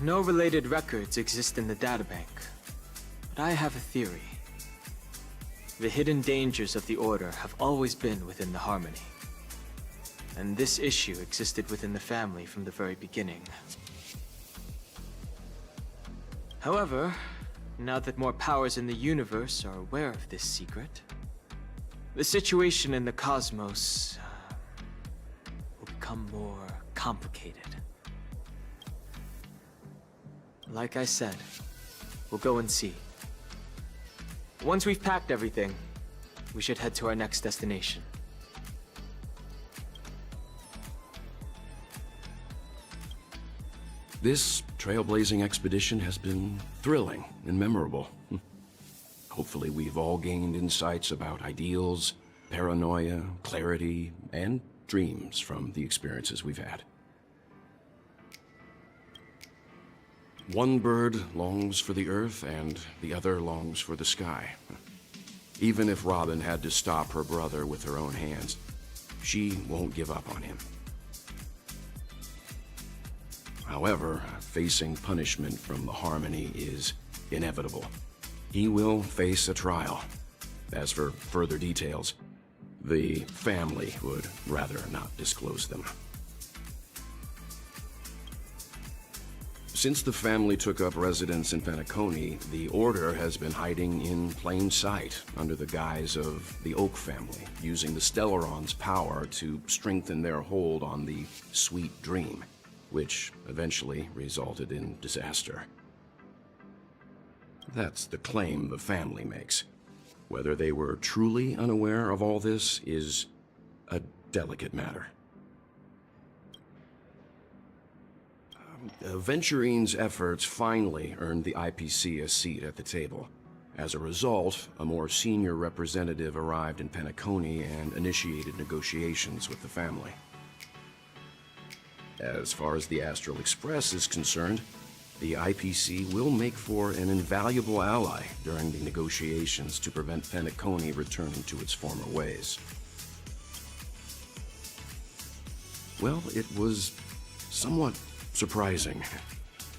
No related records exist in the databank, but I have a theory. The hidden dangers of the Order have always been within the Harmony, and this issue existed within the family from the very beginning. However, now that more powers in the universe are aware of this secret, the situation in the cosmos will become more complicated. Like I said, we'll go and see. Once we've packed everything, we should head to our next destination. This trailblazing expedition has been thrilling and memorable. Hopefully we've all gained insights about ideals, paranoia, clarity, and dreams from the experiences we've had. One bird longs for the earth, and the other longs for the sky. Even if Robin had to stop her brother with her own hands, she won't give up on him. However, facing punishment from the Harmony is inevitable. He will face a trial. As for further details, the family would rather not disclose them. Since the family took up residence in Penacony, the Order has been hiding in plain sight under the guise of the Oak family, using the Stellaron's power to strengthen their hold on the Sweet Dream, which eventually resulted in disaster. That's the claim the family makes. Whether they were truly unaware of all this is a delicate matter. Venturine's efforts finally earned the IPC a seat at the table. As a result, a more senior representative arrived in Penacony and initiated negotiations with the family. As far as the Astral Express is concerned, the IPC will make for an invaluable ally during the negotiations to prevent Penacony returning to its former ways. Well, it was somewhat surprising.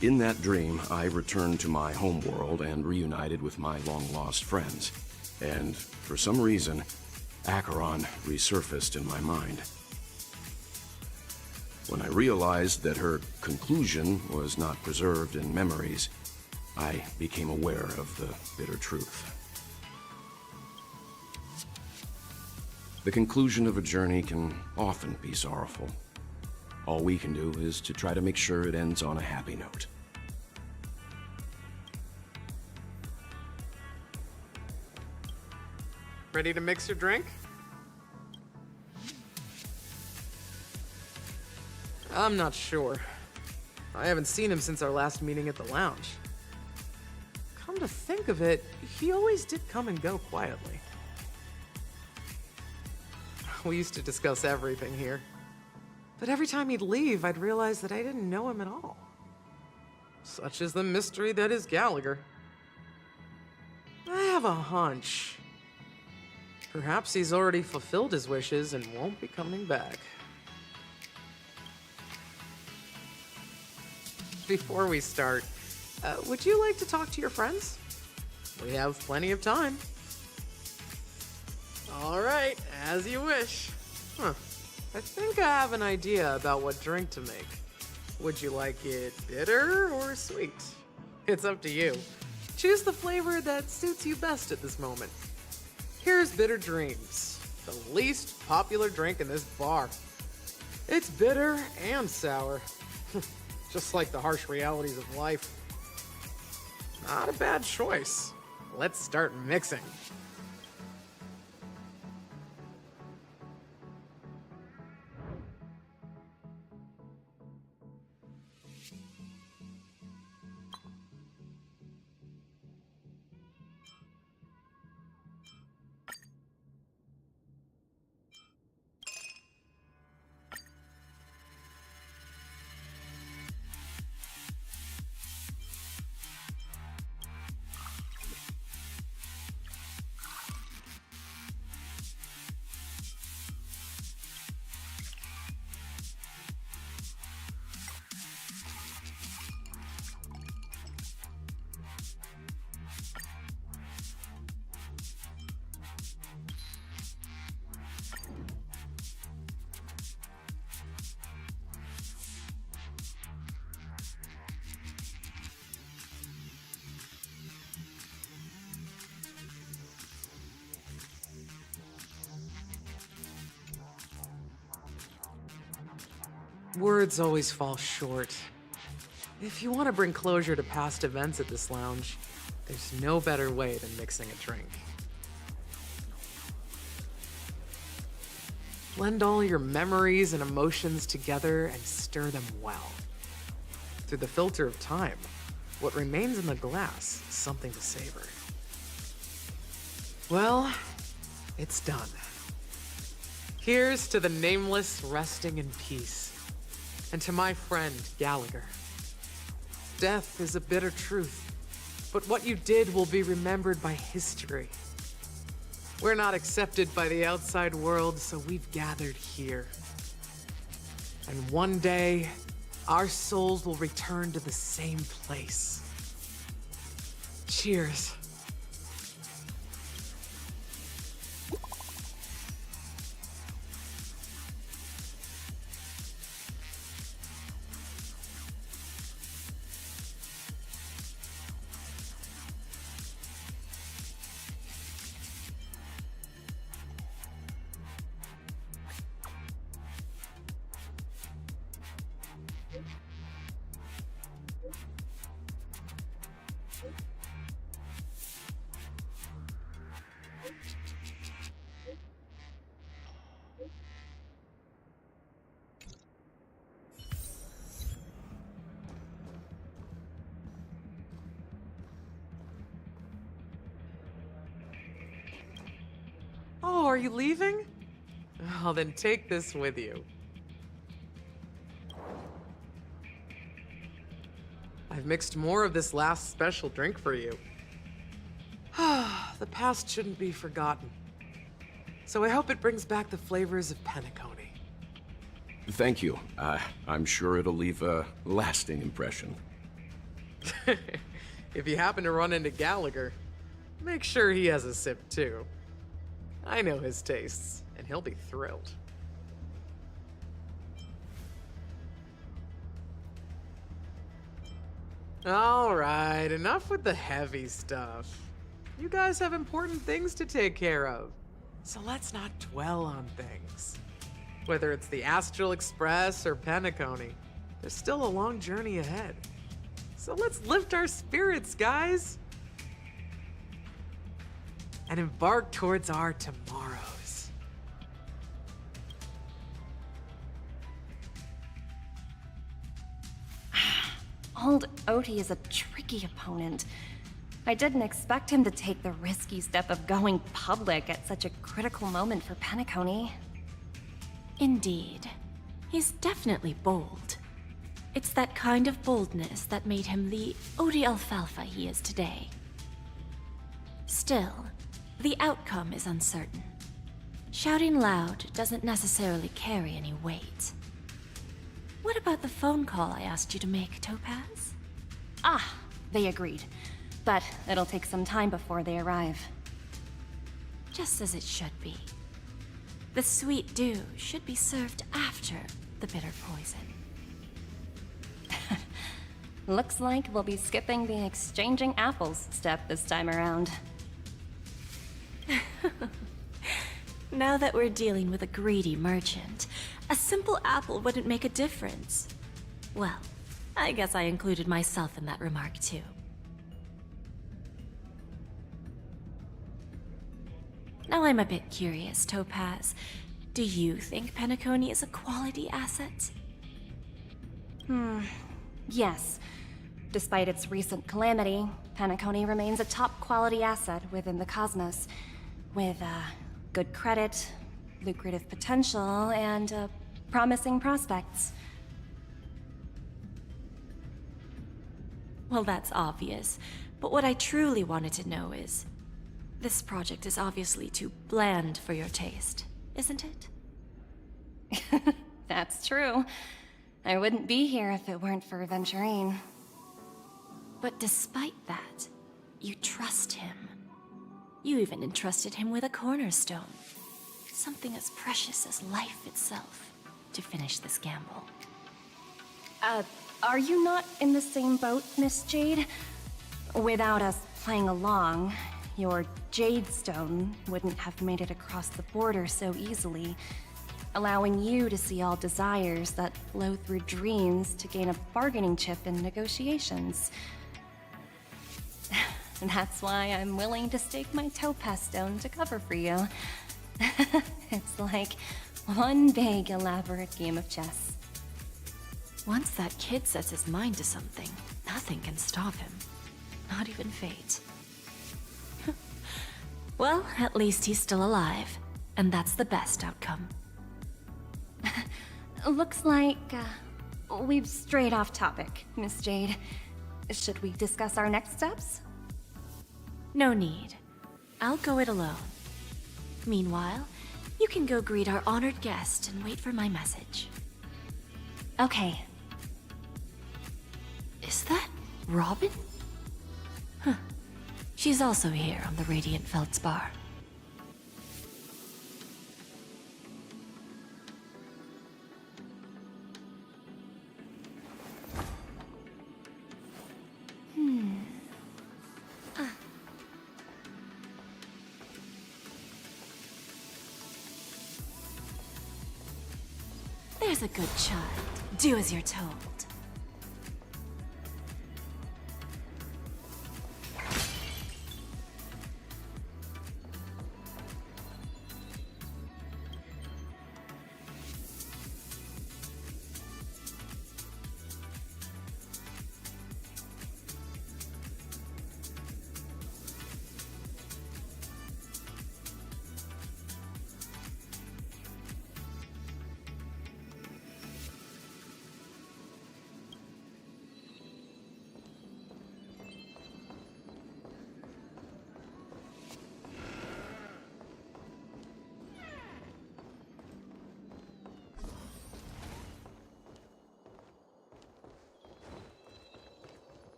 In that dream, I returned to my homeworld and reunited with my long-lost friends. And for some reason, Acheron resurfaced in my mind. When I realized that her conclusion was not preserved in memories, I became aware of the bitter truth. The conclusion of a journey can often be sorrowful. All we can do is to try to make sure it ends on a happy note. Ready to mix your drink? I'm not sure. I haven't seen him since our last meeting at the lounge. Come to think of it, he always did come and go quietly. We used to discuss everything here. But every time he'd leave, I'd realize that I didn't know him at all. Such is the mystery that is Gallagher. I have a hunch. Perhaps he's already fulfilled his wishes and won't be coming back. Before we start, would you like to talk to your friends? We have plenty of time. All right, as you wish. Huh. I think I have an idea about what drink to make. Would you like it bitter or sweet? It's up to you. Choose the flavor that suits you best at this moment. Here's Bitter Dreams, the least popular drink in this bar. It's bitter and sour, just like the harsh realities of life. Not a bad choice. Let's start mixing. Words always fall short. If you want to bring closure to past events at this lounge, there's no better way than mixing a drink. Blend all your memories and emotions together and stir them well. Through the filter of time, what remains in the glass is something to savor. Well, it's done. Here's to the nameless resting in peace. And to my friend, Gallagher. Death is a bitter truth, but what you did will be remembered by history. We're not accepted by the outside world, so we've gathered here. And one day, our souls will return to the same place. Cheers. Oh, are you leaving? Oh, then take this with you. I've mixed more of this last special drink for you. The past shouldn't be forgotten. So I hope it brings back the flavors of Penacony. Thank you. I'm sure it'll leave a lasting impression. If you happen to run into Gallagher, make sure he has a sip too. I know his tastes, and he'll be thrilled. All right, enough with the heavy stuff. You guys have important things to take care of, so let's not dwell on things. Whether it's the Astral Express or Penacony, there's still a long journey ahead. So let's lift our spirits, guys, and embark towards our tomorrows. Old Oti is a tricky opponent. I didn't expect him to take the risky step of going public at such a critical moment for Penacony. Indeed. He's definitely bold. It's that kind of boldness that made him the Odi Alfalfa he is today. Still, the outcome is uncertain. Shouting loud doesn't necessarily carry any weight. What about the phone call I asked you to make, Topaz? Ah, they agreed. But it'll take some time before they arrive. Just as it should be. The sweet dew should be served after the bitter poison. Looks like we'll be skipping the exchanging apples step this time around. Now that we're dealing with a greedy merchant, a simple apple wouldn't make a difference. Well, I guess I included myself in that remark too. Now I'm a bit curious, Topaz. Do you think Penacony is a quality asset? Yes. Despite its recent calamity, Penacony remains a top-quality asset within the cosmos, with good credit, lucrative potential, and promising prospects. Well, that's obvious, but what I truly wanted to know is, this project is obviously too bland for your taste, isn't it? That's true. I wouldn't be here if it weren't for Venturine. But despite that, you trust him. You even entrusted him with a cornerstone. Something as precious as life itself, to finish this gamble. Are you not in the same boat, Miss Jade? Without us playing along, your Jade Stone wouldn't have made it across the border so easily, allowing you to see all desires that flow through dreams to gain a bargaining chip in negotiations. That's why I'm willing to stake my Topaz Stone to cover for you. It's like one big, elaborate game of chess. Once that kid sets his mind to something, nothing can stop him. Not even fate. Well, at least he's still alive, and that's the best outcome. Looks like we've strayed off topic, Miss Jade. Should we discuss our next steps? No need. I'll go it alone. Meanwhile, you can go greet our honored guest and wait for my message. Okay. Is that Robin? Huh. She's also here on the Radiant Feldspar. There's a good child. Do as you're told.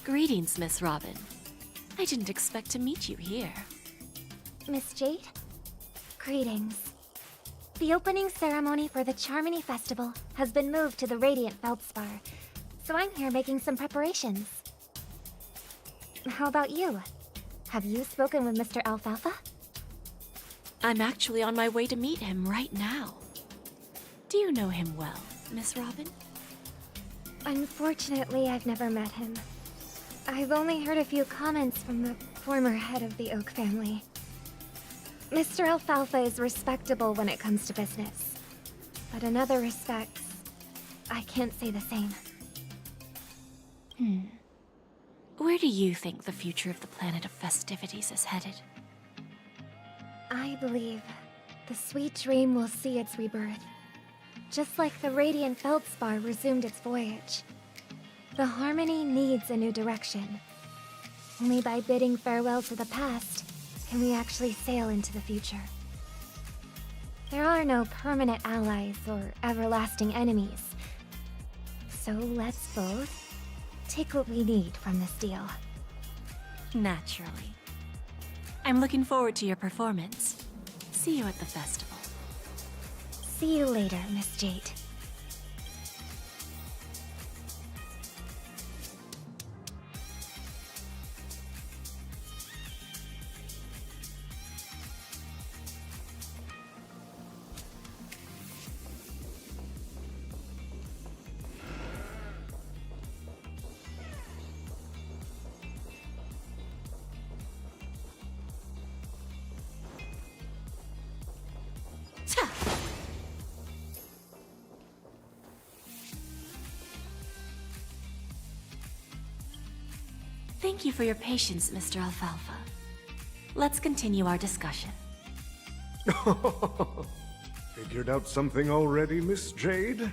Greetings, Miss Robin. I didn't expect to meet you here. Miss Jade? Greetings. The opening ceremony for the Charmony Festival has been moved to the Radiant Feldspar, so I'm here making some preparations. How about you? Have you spoken with Mr. Alfalfa? I'm actually on my way to meet him right now. Do you know him well, Miss Robin? Unfortunately, I've never met him. I've only heard a few comments from the former head of the Oak family. Mr. Alfalfa is respectable when it comes to business, but in other respects, I can't say the same. Where do you think the future of the planet of festivities is headed? I believe the sweet dream will see its rebirth, just like the Radiant Feldspar resumed its voyage. The Harmony needs a new direction. Only by bidding farewell to the past can we actually sail into the future. There are no permanent allies or everlasting enemies. So let's both take what we need from this deal. Naturally. I'm looking forward to your performance. See you at the festival. See you later, Miss Jade. Thank you for your patience, Mr. Alfalfa. Let's continue our discussion. Figured out something already, Miss Jade?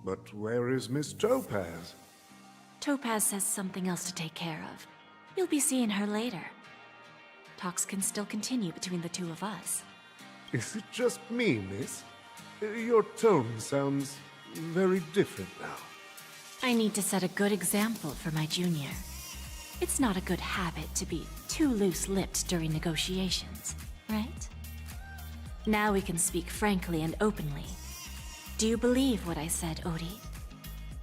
But where is Miss Topaz? Topaz has something else to take care of. You'll be seeing her later. Talks can still continue between the two of us. Is it just me, miss? Your tone sounds very different now. I need to set a good example for my junior. It's not a good habit to be too loose-lipped during negotiations, right? Now we can speak frankly and openly. Do you believe what I said, Odie?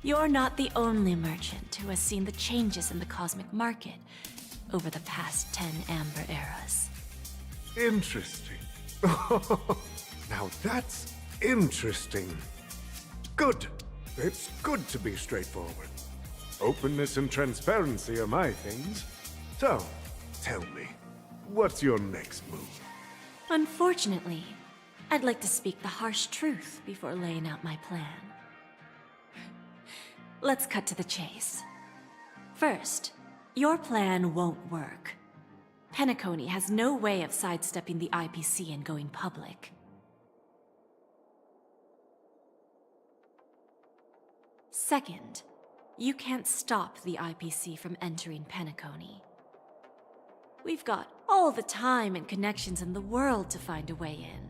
You're not the only merchant who has seen the changes in the cosmic market over the past 10 Amber Eras. Interesting. Now that's interesting. Good. It's good to be straightforward. Openness and transparency are my things. So, tell me, what's your next move? Unfortunately, I'd like to speak the harsh truth before laying out my plan. Let's cut to the chase. First, your plan won't work. Penacony has no way of sidestepping the IPC and going public. Second, you can't stop the IPC from entering Penacony. We've got all the time and connections in the world to find a way in.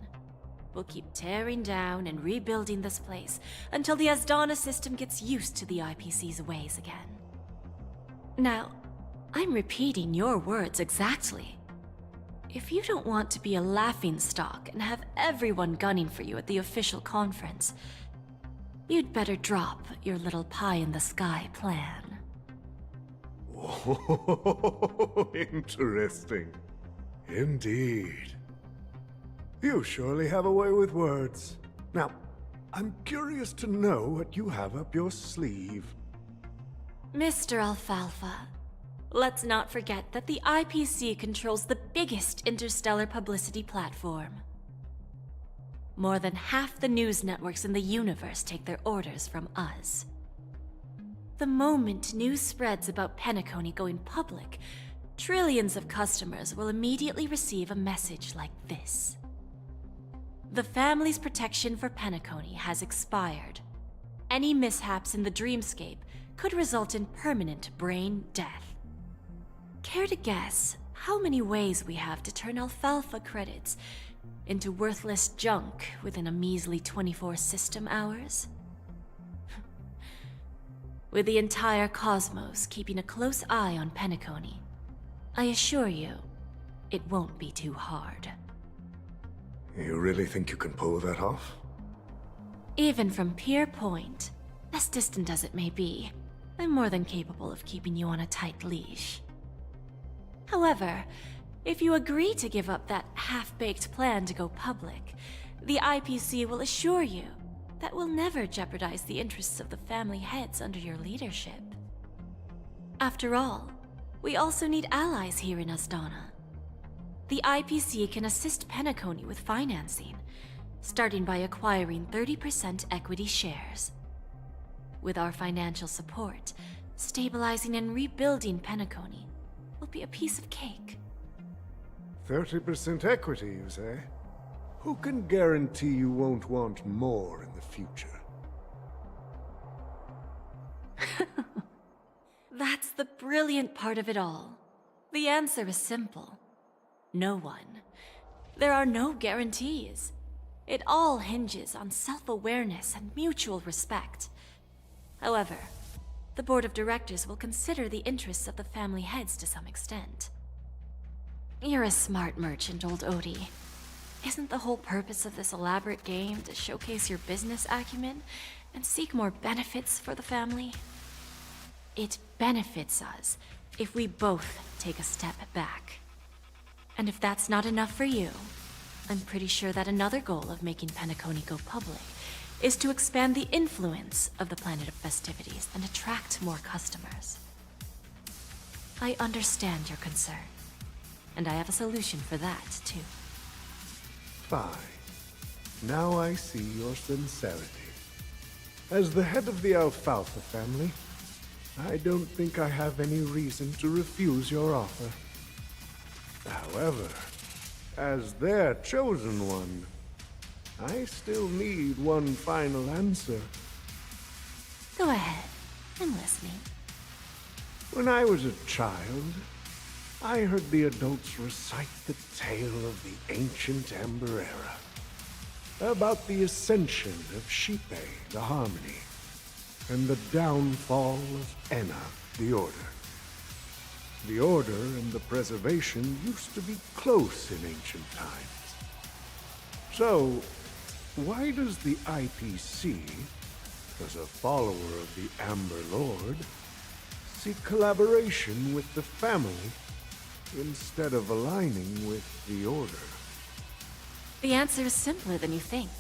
We'll keep tearing down and rebuilding this place until the Asdana system gets used to the IPC's ways again. Now, I'm repeating your words exactly. If you don't want to be a laughingstock and have everyone gunning for you at the official conference, you'd better drop your little pie-in-the-sky plan. Oh, interesting. Indeed. You surely have a way with words. Now, I'm curious to know what you have up your sleeve. Mr. Alfalfa, let's not forget that the IPC controls the biggest interstellar publicity platform. More than half the news networks in the universe take their orders from us. The moment news spreads about Penacony going public, trillions of customers will immediately receive a message like this. The family's protection for Penacony has expired. Any mishaps in the dreamscape could result in permanent brain death. Care to guess how many ways we have to turn Alfalfa credits into worthless junk within a measly 24 system hours? with the entire cosmos keeping a close eye on Penacony. I assure you, it won't be too hard. You really think you can pull that off? Even from Pier Point, as distant as it may be, I'm more than capable of keeping you on a tight leash. However, if you agree to give up that half-baked plan to go public, the IPC will assure you that we'll never jeopardize the interests of the family heads under your leadership. After all, we also need allies here in Asdana. The IPC can assist Penacony with financing, starting by acquiring 30% equity shares. With our financial support, stabilizing and rebuilding Penacony will be a piece of cake. 30% equity, you say? Who can guarantee you won't want more in the future? That's the brilliant part of it all. The answer is simple. No one. There are no guarantees. It all hinges on self-awareness and mutual respect. However, the board of directors will consider the interests of the family heads to some extent. You're a smart merchant, old Odie. Isn't the whole purpose of this elaborate game to showcase your business acumen and seek more benefits for the family? It benefits us if we both take a step back. And if that's not enough for you, I'm pretty sure that another goal of making Penacony go public is to expand the influence of the Planet of Festivities and attract more customers. I understand your concern, and I have a solution for that, too. Fine. Now I see your sincerity. As the head of the Alfalfa family, I don't think I have any reason to refuse your offer. However, as their chosen one, I still need one final answer. Go ahead. I'm listening. When I was a child, I heard the adults recite the tale of the ancient Amber Era, about the ascension of Shipe, the Harmony, and the downfall of Enna, the Order. The Order and the Preservation used to be close in ancient times. So, why does the IPC, as a follower of the Amber Lord, seek collaboration with the family instead of aligning with the Order? The answer is simpler than you think.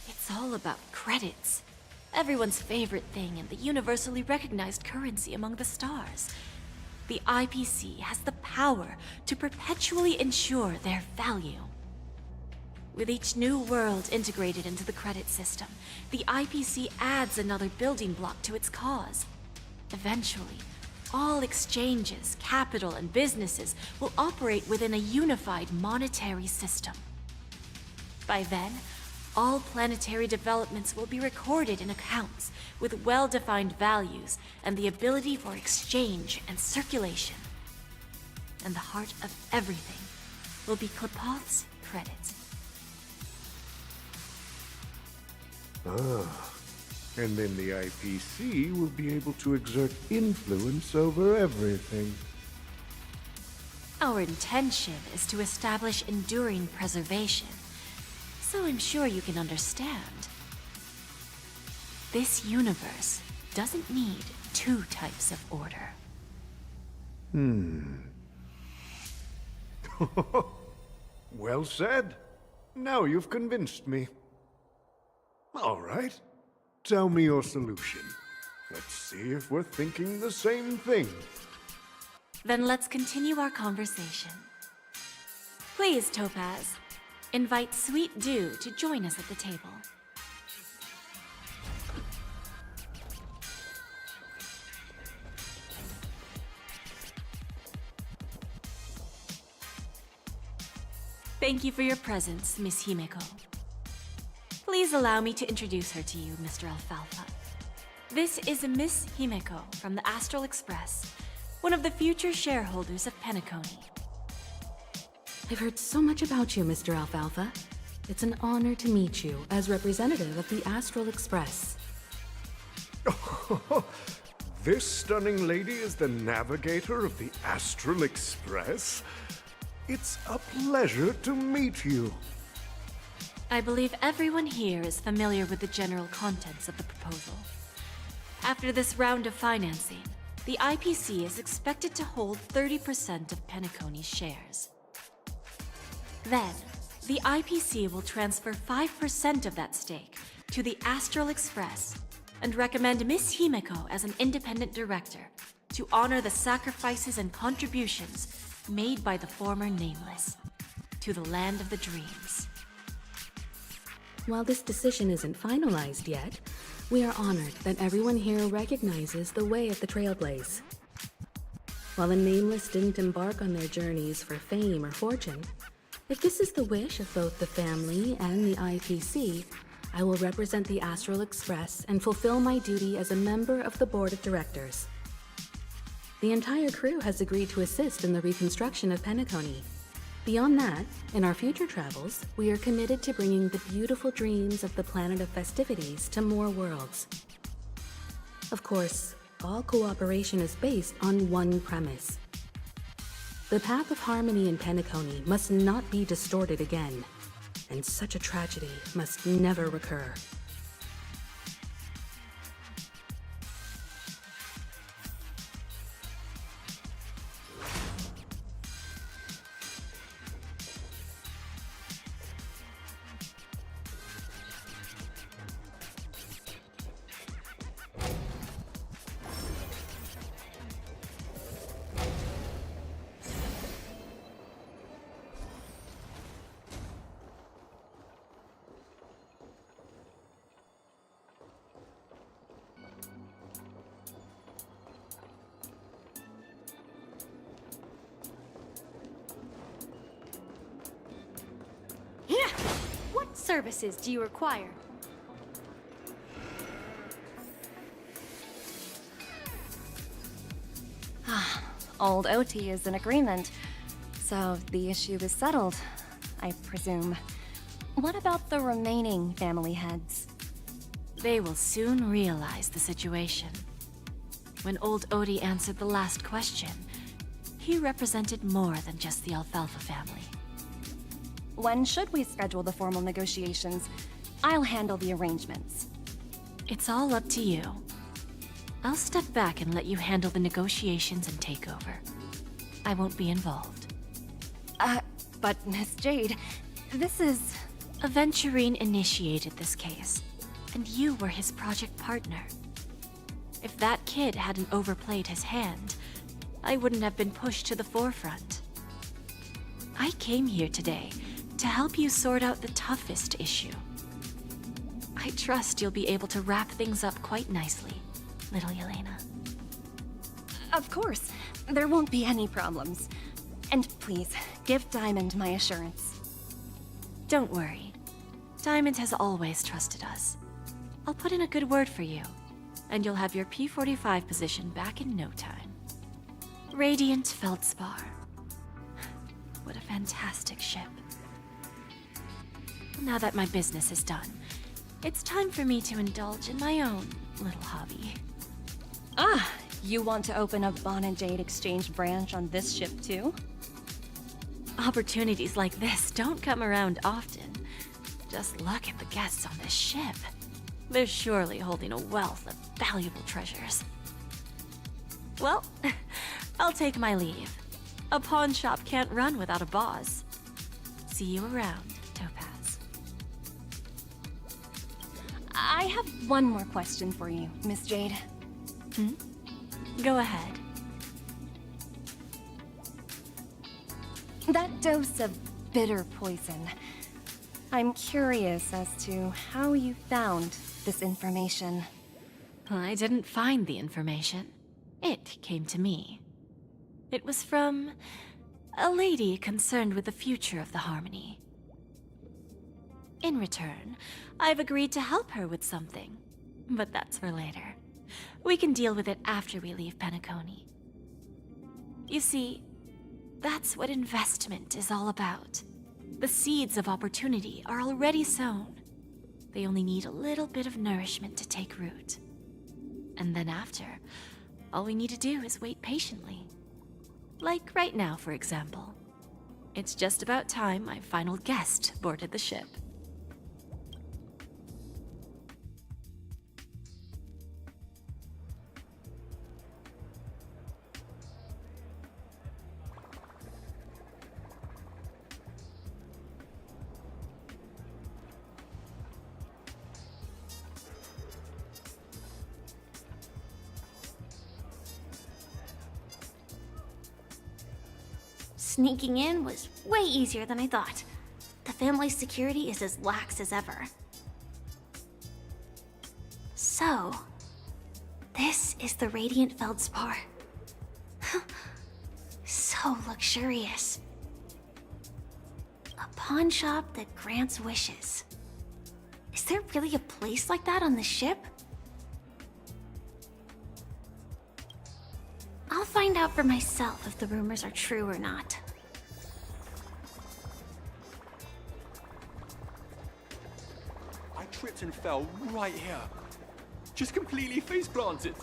It's all about credits. Everyone's favorite thing and the universally recognized currency among the stars. The IPC has the power to perpetually ensure their value. With each new world integrated into the credit system, the IPC adds another building block to its cause. Eventually, all exchanges, capital, and businesses will operate within a unified monetary system. By then, all planetary developments will be recorded in accounts with well-defined values and the ability for exchange and circulation. And the heart of everything will be Klepoth's credit. Ah, and then the IPC will be able to exert influence over everything. Our intention is to establish enduring preservation, so I'm sure you can understand. This universe doesn't need two types of order. Well said. Now you've convinced me. All right. Tell me your solution. Let's see if we're thinking the same thing. Then let's continue our conversation. Please, Topaz, invite Sweet Dew to join us at the table. Thank you for your presence, Miss Himeko. Please allow me to introduce her to you, Mr. Alfalfa. This is Miss Himeko from the Astral Express, one of the future shareholders of Penacony. I've heard so much about you, Mr. Alfalfa. It's an honor to meet you as representative of the Astral Express. This stunning lady is the navigator of the Astral Express? It's a pleasure to meet you. I believe everyone here is familiar with the general contents of the proposal. After this round of financing, the IPC is expected to hold 30% of Penacony's shares. Then, the IPC will transfer 5% of that stake to the Astral Express and recommend Miss Himeko as an independent director to honor the sacrifices and contributions made by the former Nameless to the land of the dreams. While this decision isn't finalized yet, we are honored that everyone here recognizes the way of the Trailblaze. While the Nameless didn't embark on their journeys for fame or fortune, if this is the wish of both the family and the IPC, I will represent the Astral Express and fulfill my duty as a member of the board of directors. The entire crew has agreed to assist in the reconstruction of Penacony. Beyond that, in our future travels, we are committed to bringing the beautiful dreams of the planet of festivities to more worlds. Of course, all cooperation is based on one premise. The path of harmony in Penacony must not be distorted again, and such a tragedy must never recur. What services do you require? Old OT is in agreement, so the issue is settled, I presume. What about the remaining family heads? They will soon realize the situation. When old Odie answered the last question, he represented more than just the Alfalfa family. When should we schedule the formal negotiations? I'll handle the arrangements. It's all up to you. I'll step back and let you handle the negotiations and takeover. I won't be involved. But Miss Jade, this is... Aventurine initiated this case, and you were his project partner. If that kid hadn't overplayed his hand, I wouldn't have been pushed to the forefront. I came here today to help you sort out the toughest issue. I trust you'll be able to wrap things up quite nicely, little Yelena. Of course, there won't be any problems. And please, give Diamond my assurance. Don't worry. Diamond has always trusted us. I'll put in a good word for you, and you'll have your P-45 position back in no time. Radiant Feldspar. What a fantastic ship. Now that my business is done, it's time for me to indulge in my own little hobby. Ah, you want to open a Bon and Jade exchange branch on this ship too? Opportunities like this don't come around often. Just look at the guests on this ship. They're surely holding a wealth of valuable treasures. Well, I'll take my leave. A pawn shop can't run without a boss. See you around, Topaz. I have one more question for you, Miss Jade. Go ahead. That dose of bitter poison. I'm curious as to how you found this information. I didn't find the information. It came to me. It was from a lady concerned with the future of the Harmony. In return, I've agreed to help her with something, but that's for later. We can deal with it after we leave Penacony. You see, that's what investment is all about. The seeds of opportunity are already sown. They only need a little bit of nourishment to take root. And then after, All we need to do is wait patiently. Like right now, for example. It's just about time my final guest boarded the ship. Sneaking in was way easier than I thought. The family's security is as lax as ever. So, this is the Radiant Feldspar. So luxurious. A pawn shop that grants wishes. Is there really a place like that on the ship? I'll find out for myself if the rumors are true or not. I tripped and fell right here. Just completely face planted.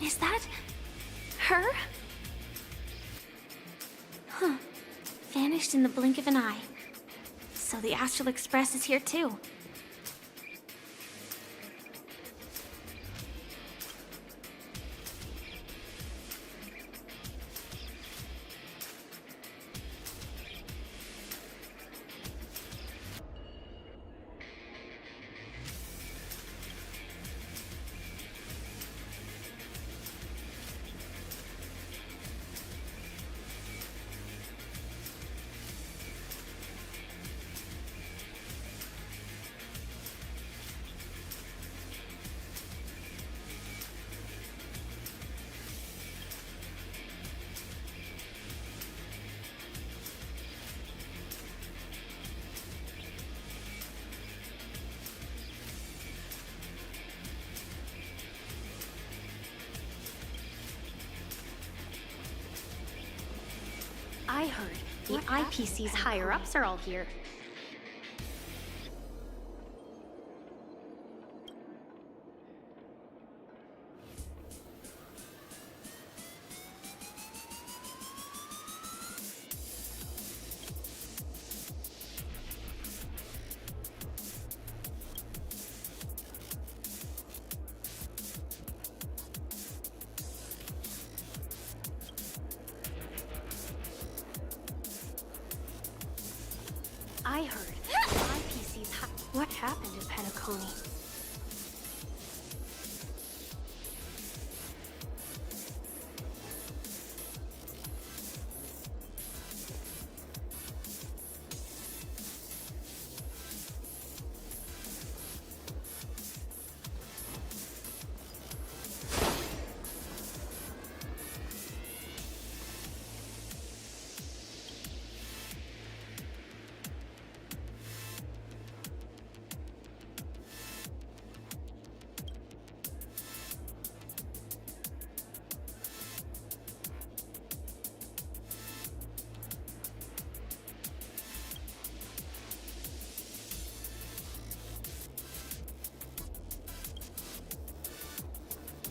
Is that her? Huh. Vanished in the blink of an eye. So the Astral Express is here too. I heard the IPC's higher-ups are all here. I heard the IPC's What happened to Penacony?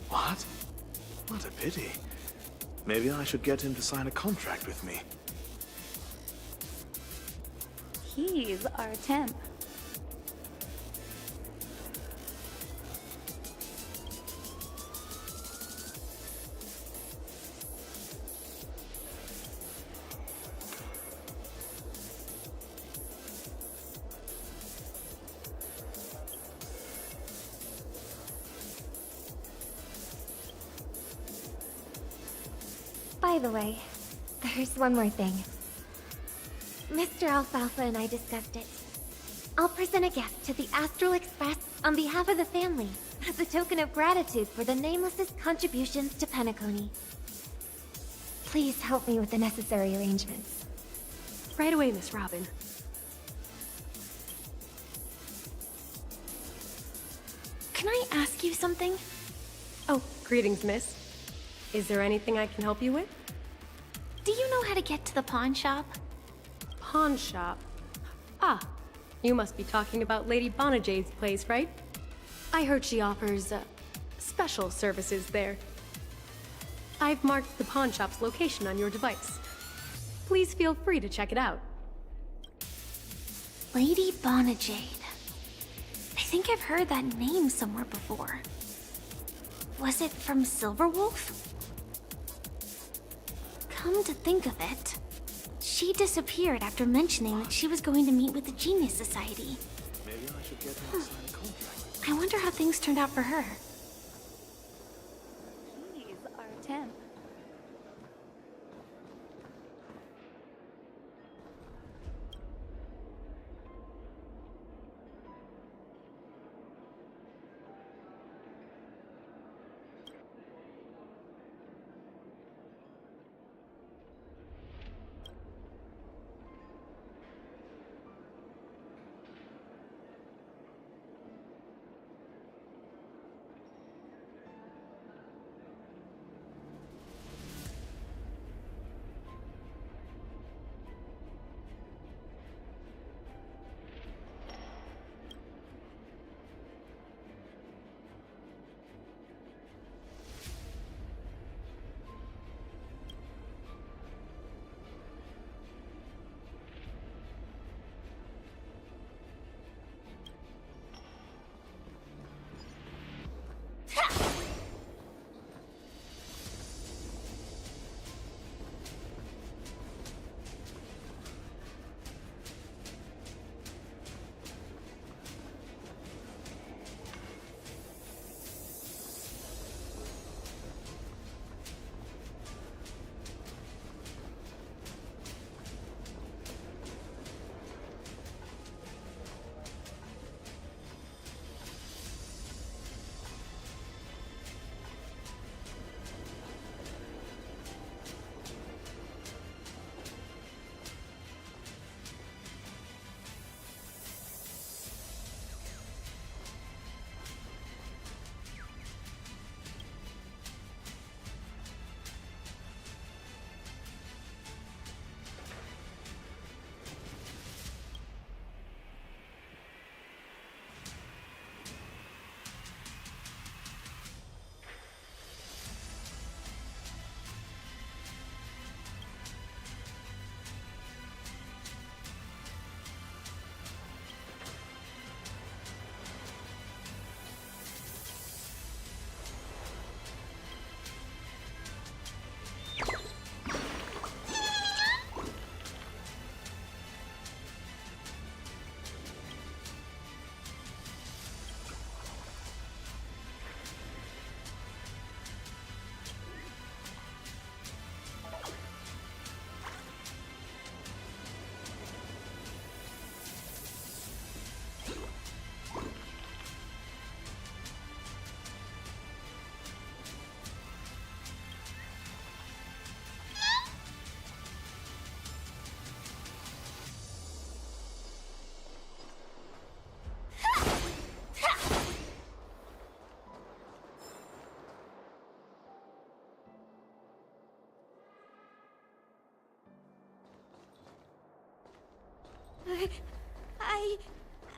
What? What a pity. Maybe I should get him to sign a contract with me. He's our temp. By the way, there's one more thing. Mr. Alfalfa and I discussed it. I'll present a gift to the Astral Express on behalf of the family as a token of gratitude for the Nameless's contributions to Penacony. Please help me with the necessary arrangements. Right away, Miss Robin. Can I ask you something? Oh, greetings, miss. Is there anything I can help you with? Do you know how to get to the pawn shop? Pawn shop? Ah, you must be talking about Lady Bonajade's place, right? I heard she offers, special services there. I've marked the pawn shop's location on your device. Please feel free to check it out. Lady Bonajade. I think I've heard that name somewhere before. Was it from Silverwolf? Come to think of it, she disappeared after mentioning that she was going to meet with the Genius Society. Maybe I should get him to sign a contract. I wonder how things turned out for her. He's our temp. I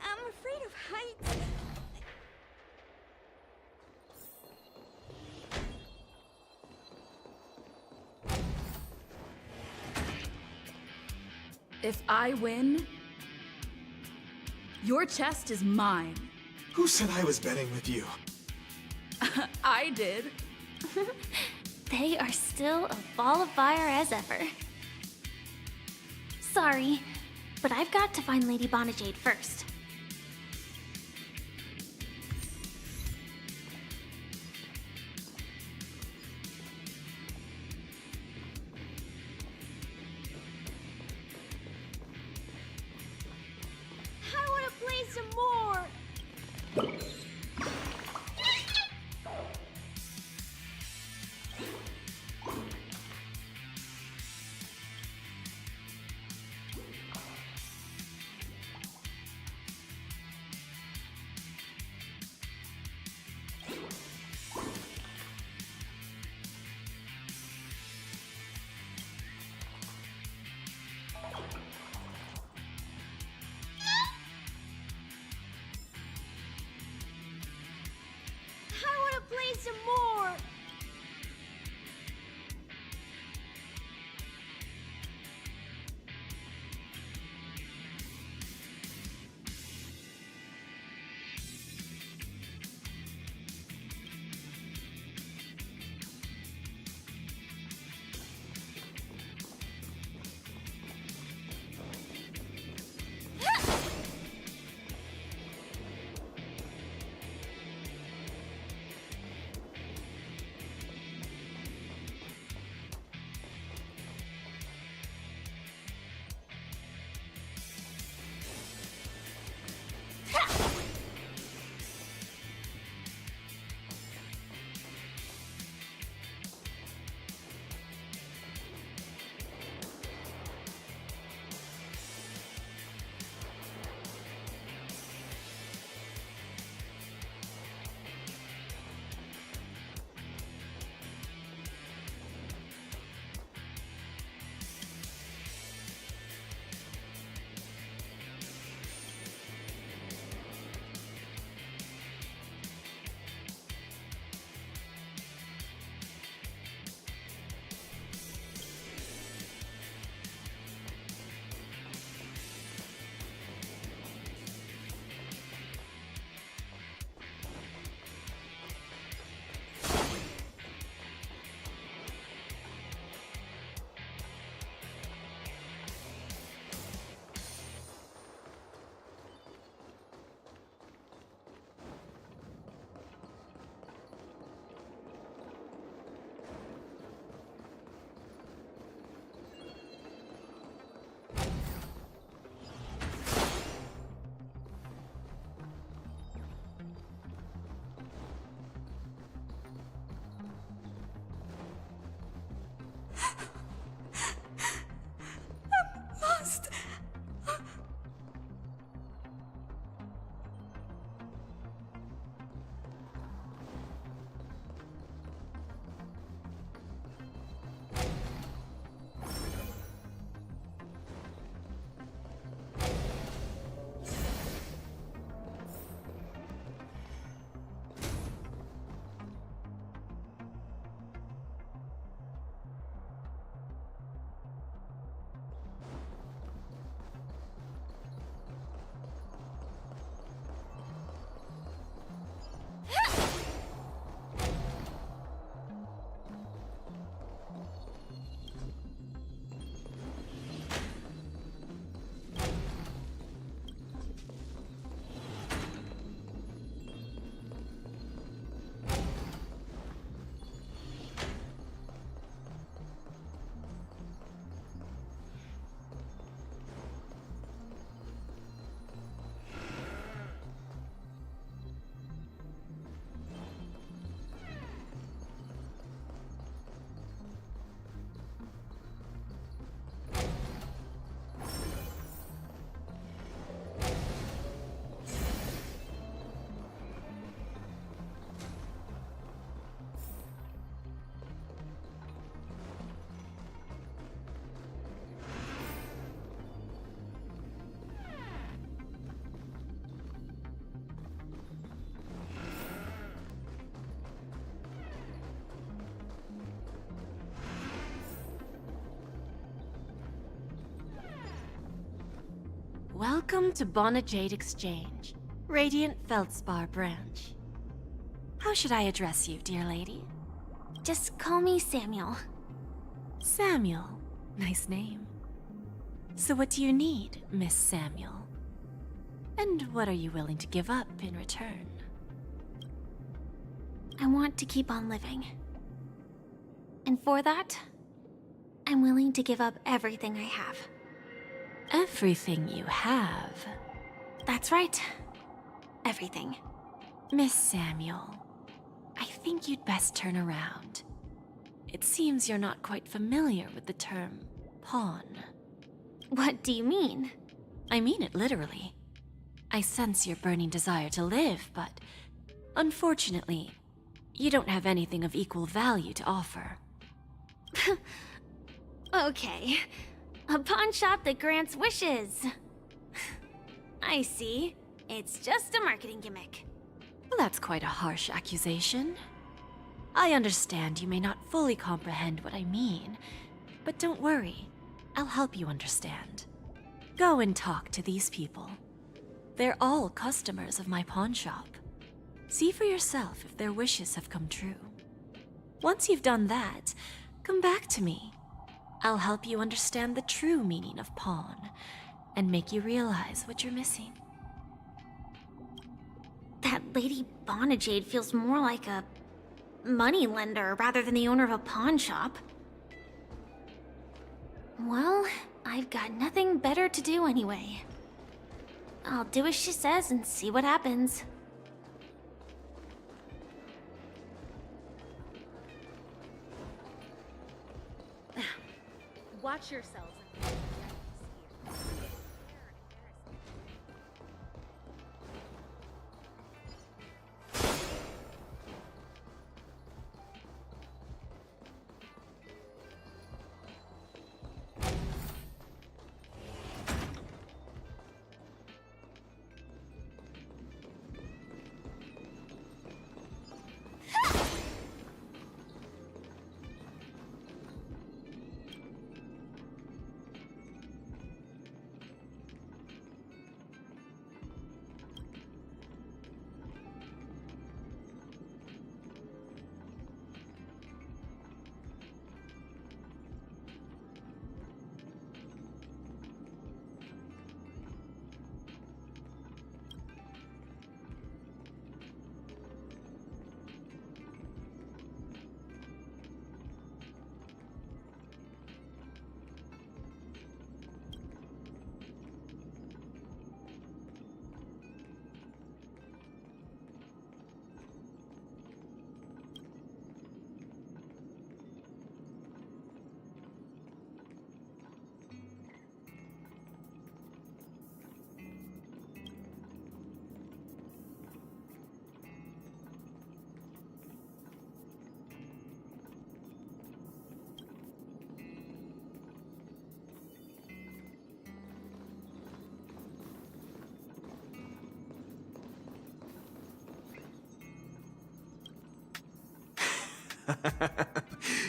am afraid of heights. If I win, your chest is mine. Who said I was betting with you? I did. They are still a ball of fire as ever. Sorry, but I've got to find Lady Bonajade first. I want to play some more! I want to play some more! Welcome to Bonajade Exchange, Radiant Feldspar branch. How should I address you, dear lady? Just call me Samuel. Samuel. Nice name. So what do you need, Miss Samuel? And what are you willing to give up in return? I want to keep on living. And for that, I'm willing to give up everything I have. Everything you have? That's right. Everything. Miss Samuel, I think you'd best turn around. It seems you're not quite familiar with the term pawn. What do you mean? I mean it literally. I sense your burning desire to live, but unfortunately, you don't have anything of equal value to offer. Okay. A pawn shop that grants wishes. I see. It's just a marketing gimmick. Well, that's quite a harsh accusation. I understand you may not fully comprehend what I mean, but don't worry. I'll help you understand. Go and talk to these people. They're all customers of my pawn shop. See for yourself if their wishes have come true. Once you've done that, come back to me. I'll help you understand the true meaning of pawn and make you realize what you're missing. That Lady Bonajade feels more like a money lender rather than the owner of a pawn shop. Well, I've got nothing better to do anyway. I'll do as she says and see what happens. Watch yourselves.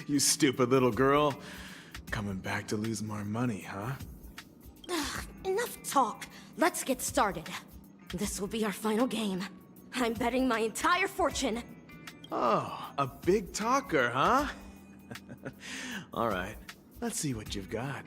You stupid little girl. Coming back to lose more money, huh? Ugh, enough talk. Let's get started. This will be our final game. I'm betting my entire fortune. Oh, a big talker, huh? All right, let's see what you've got.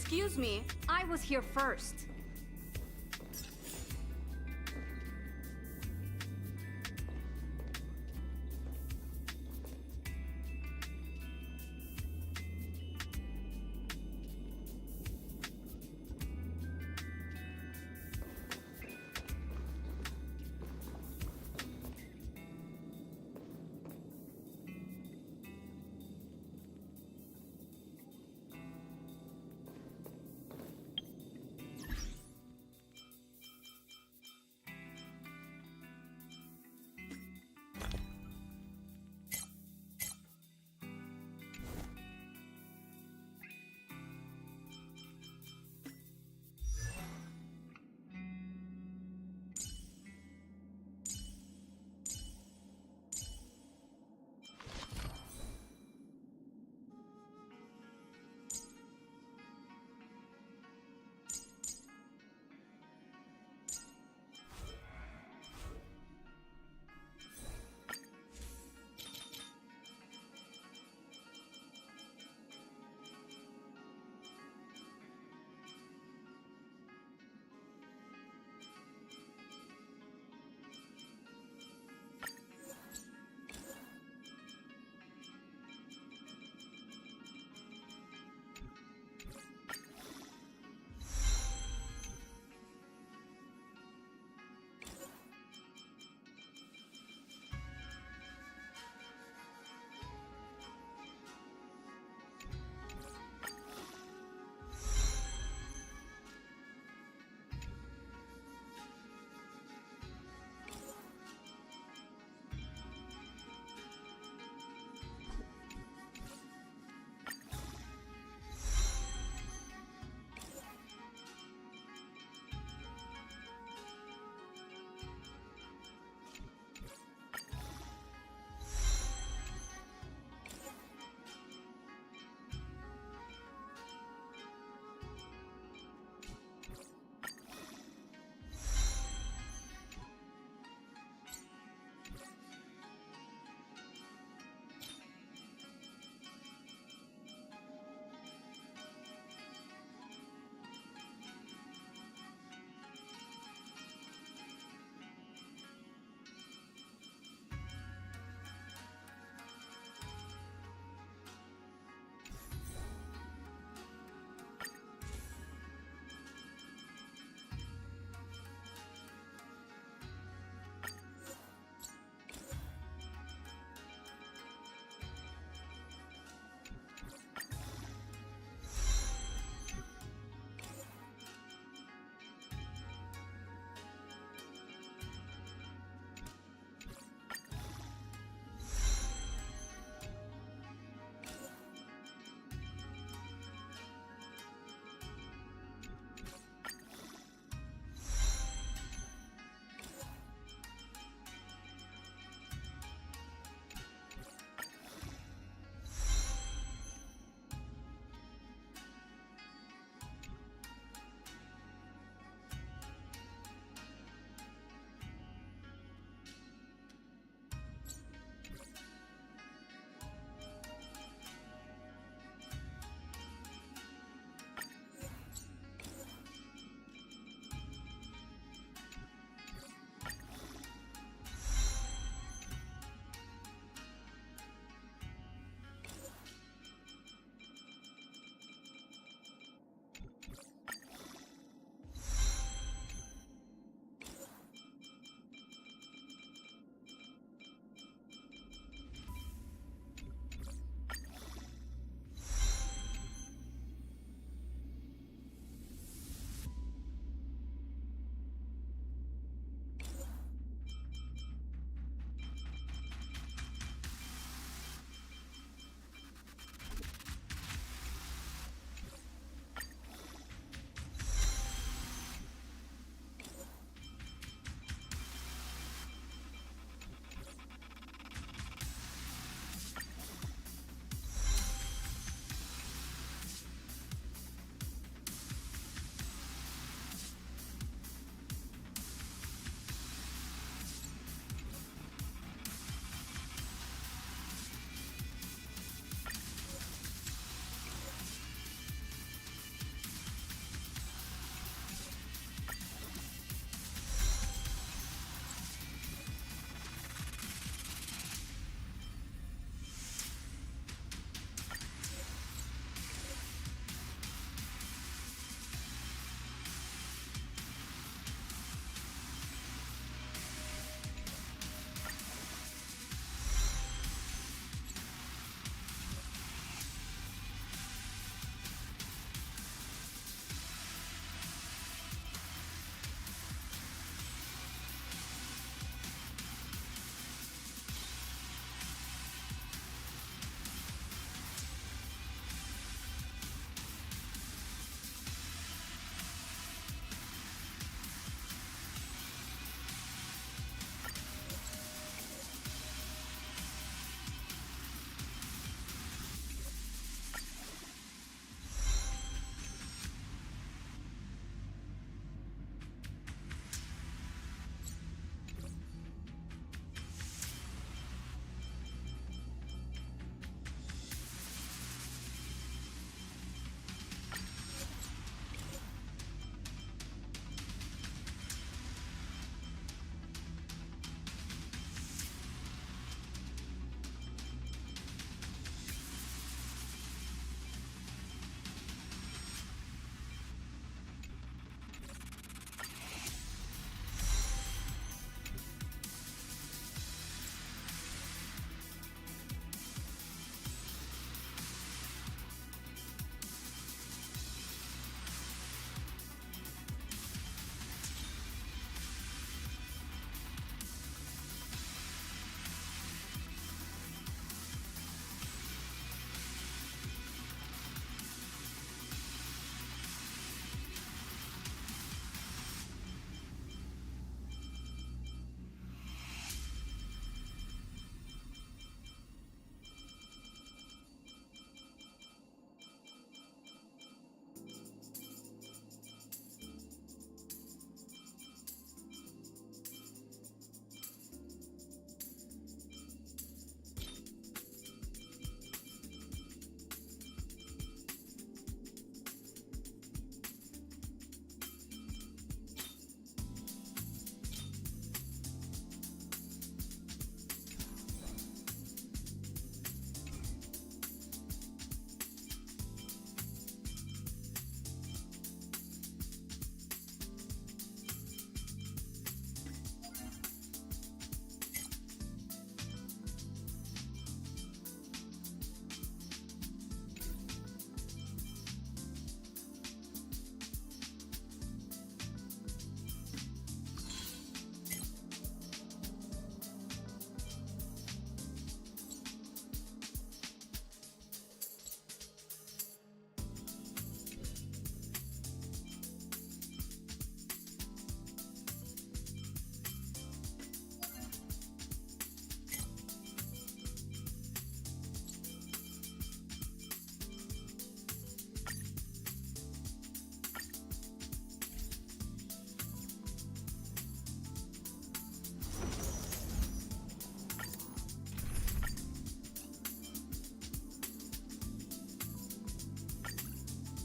Excuse me, I was here first.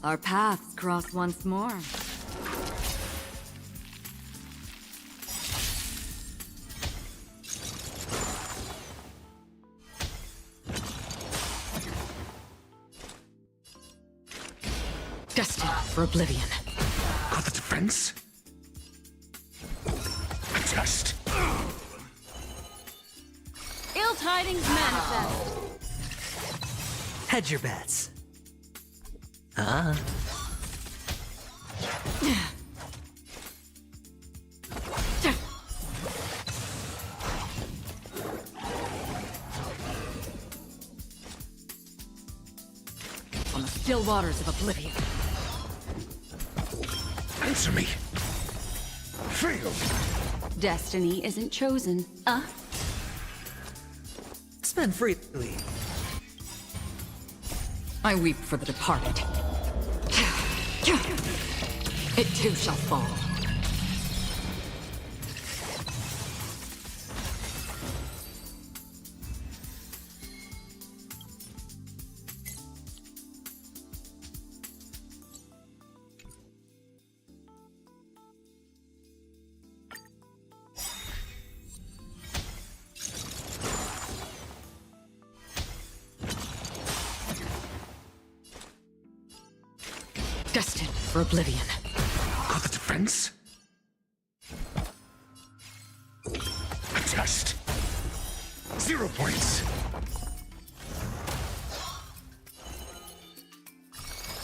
Our paths cross once more. Destined for oblivion. Got the defense? A test. Ill tidings manifest. Hedge your bets. Ah. On the still waters of oblivion. Answer me. Fail. Destiny isn't chosen. Spend freely. I weep for the departed. It too shall fall. Destined for oblivion. Got the defense? A test. 0 points.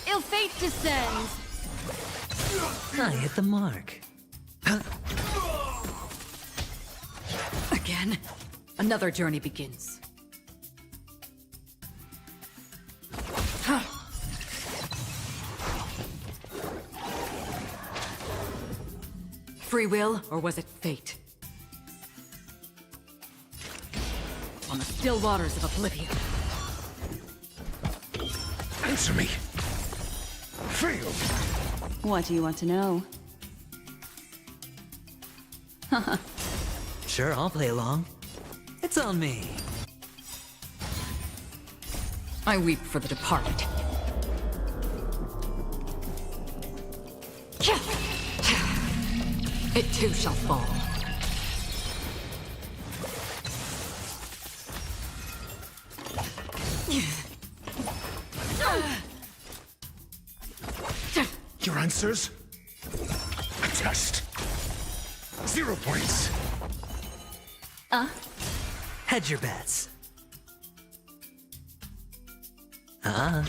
Ill fate descends. I hit the mark. Again, another journey begins. Free will, or was it fate? On the still waters of oblivion. Answer me. Fail. What do you want to know? Sure, I'll play along. It's on me. I weep for the departed. It too shall fall. Your answers? A test. 0 points. Hedge your bets. Ah.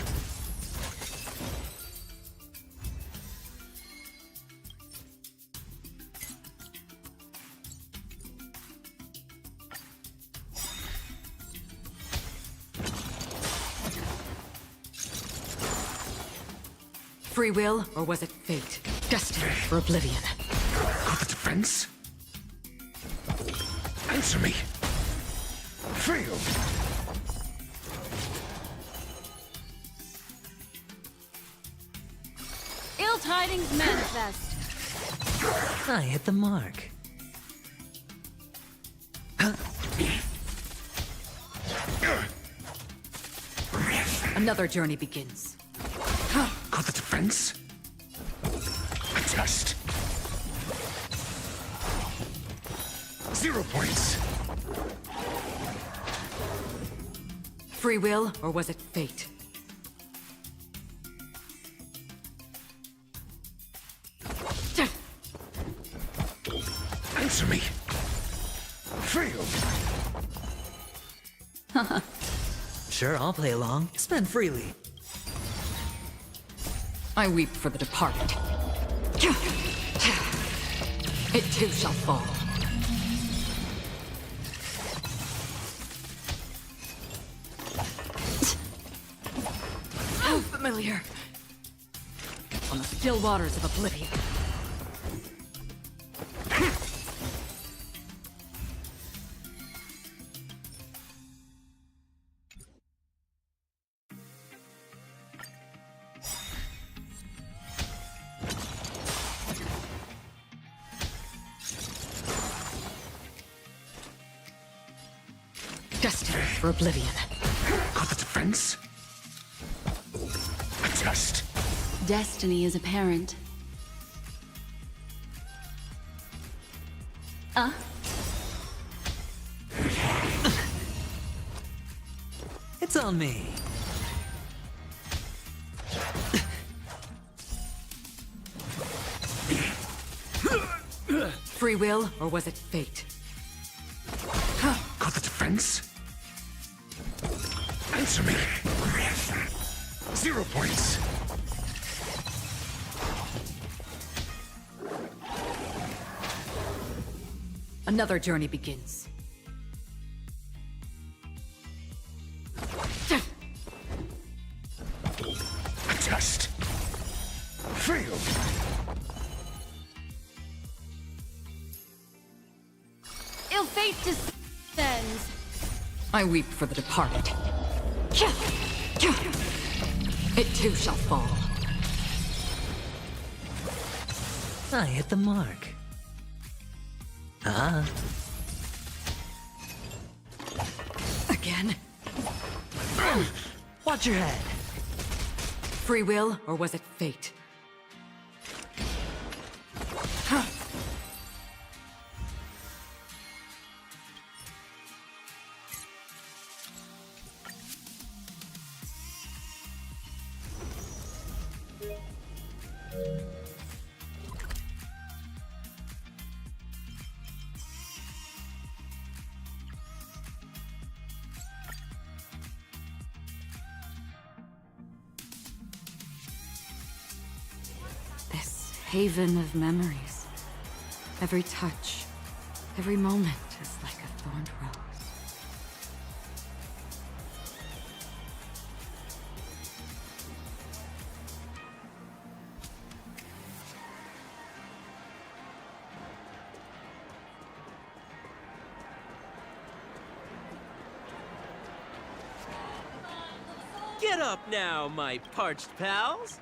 Free will, or was it fate? Destined for oblivion. Got the defense? Answer me. Fail. Ill tidings manifest. I hit the mark. Another journey begins. Got the defense? A test. 0 points. Free will, or was it fate? Answer me. Fail. Sure, I'll play along. Spend freely. I weep for the departed. It too shall fall. How familiar. On the still waters of oblivion. Destined for oblivion. Got the defense? A test. destiny is apparent. It's on me. Free will, or was it fate? Got the defense? Answer me. 0 points. Another journey begins. Test. Failed. Ill fate descends. I weep for the departed. It too shall fall. I hit the mark. Again? Watch your head. Free will, or was it fate? This haven of memories. Every touch, every moment is like a thorned rose. Get up now, my parched pals!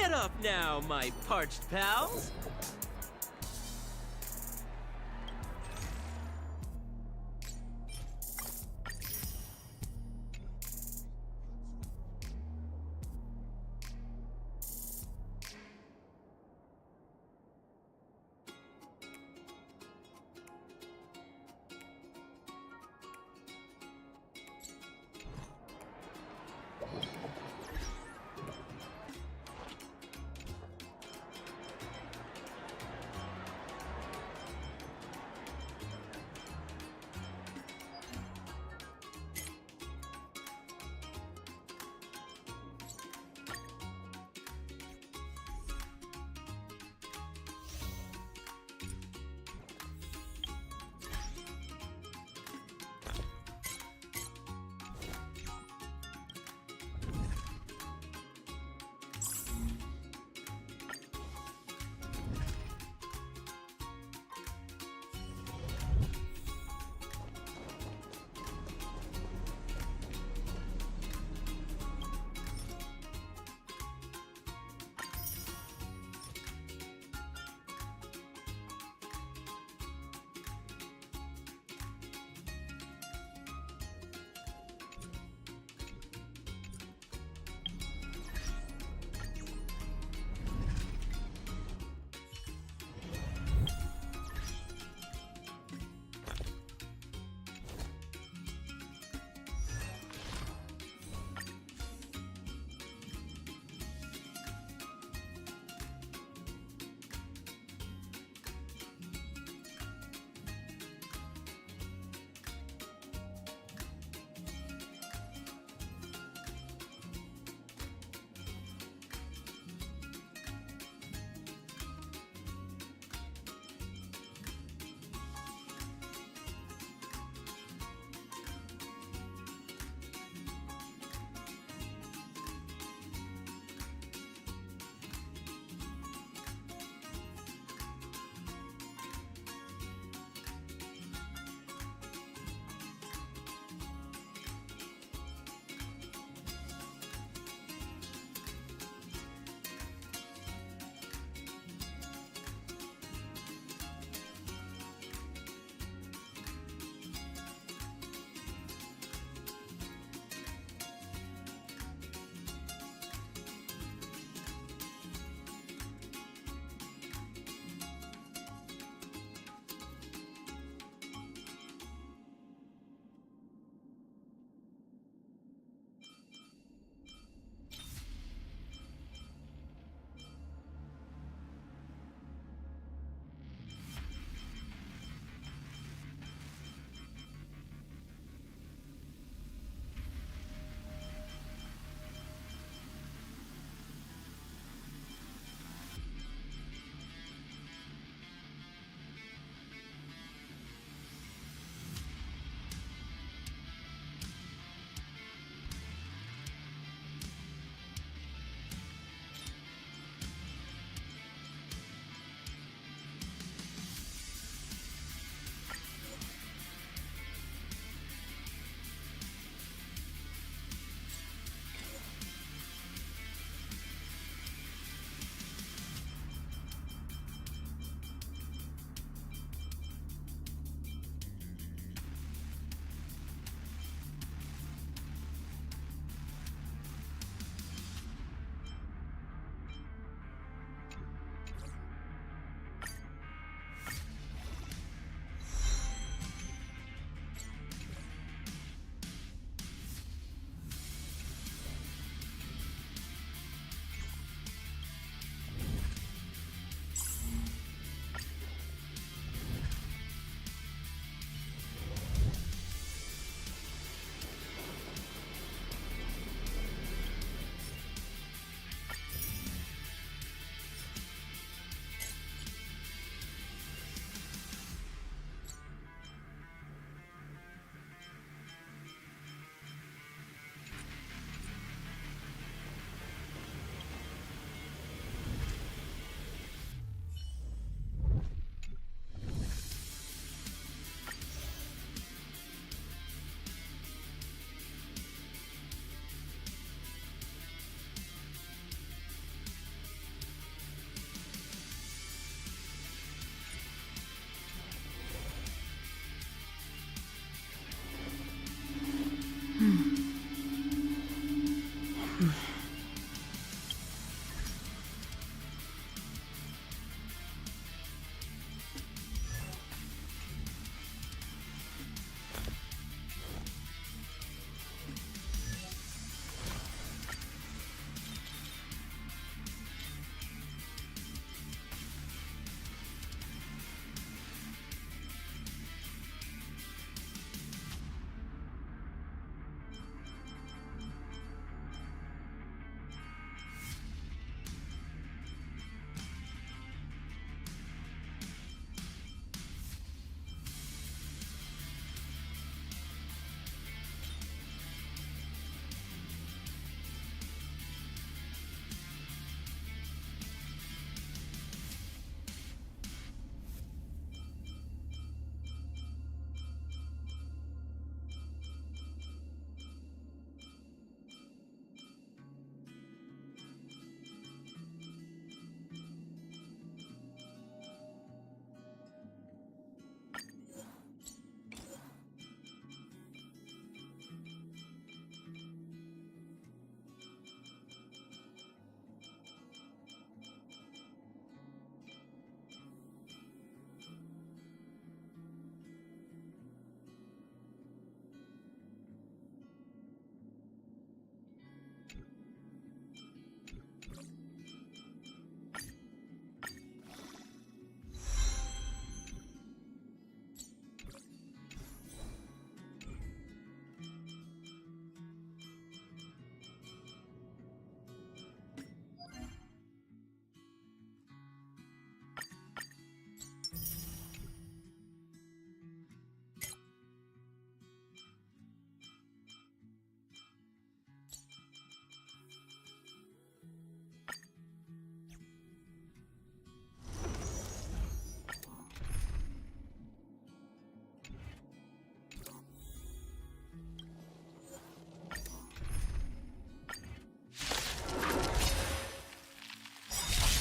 Get up now, my parched pals!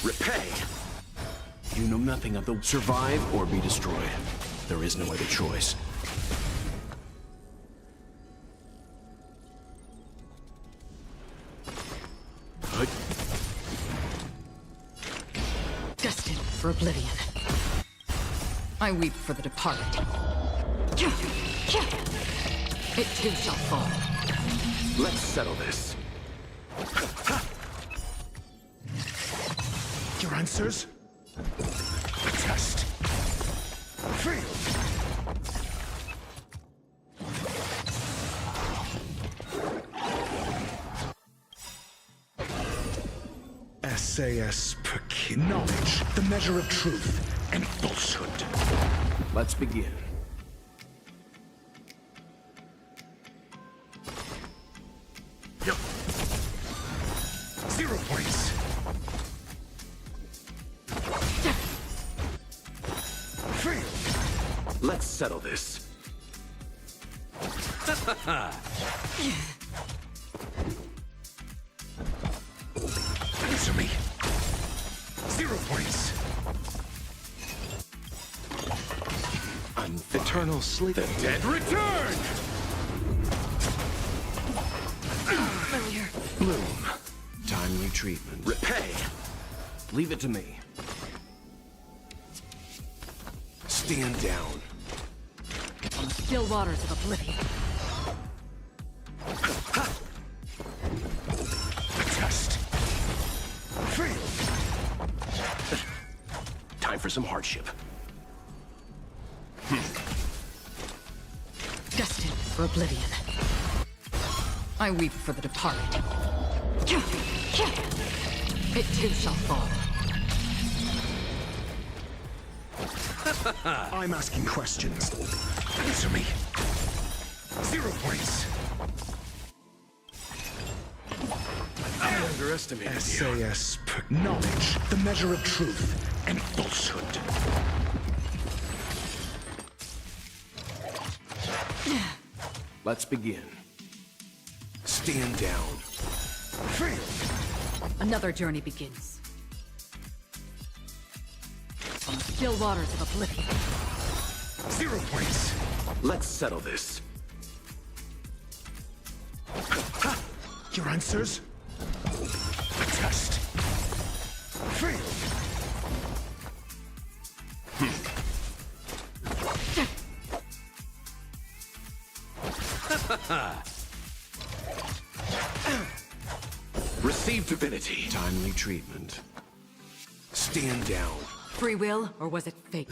Repay! You know nothing of the survive or be destroyed. There is no other choice. Destined for oblivion. I weep for the departed. It too shall fall. Let's settle this. Your answers? Test. Fail. SAS per knowledge, the measure of truth and falsehood. Let's begin. Yep. 0 points. Fail. Let's settle this. Answer me. 0 points. Eternal sleep. The dead return! Familiar. Bloom. Timely treatment. Repay. Leave it to me. Stand down. On the still waters of oblivion. Test. Fail. Time for some hardship. Destined for oblivion. I weep for the departed. It too shall fall. I'm asking questions. Answer me. 0 points. I underestimated you. SAS per knowledge, the measure of truth and falsehood. Let's begin. Stand down. Fail. Another journey begins. On the still waters of oblivion. 0 points. Let's settle this. Your answers? Test. Fail. Receive divinity. Timely treatment. Stand down. Free will, or was it fate?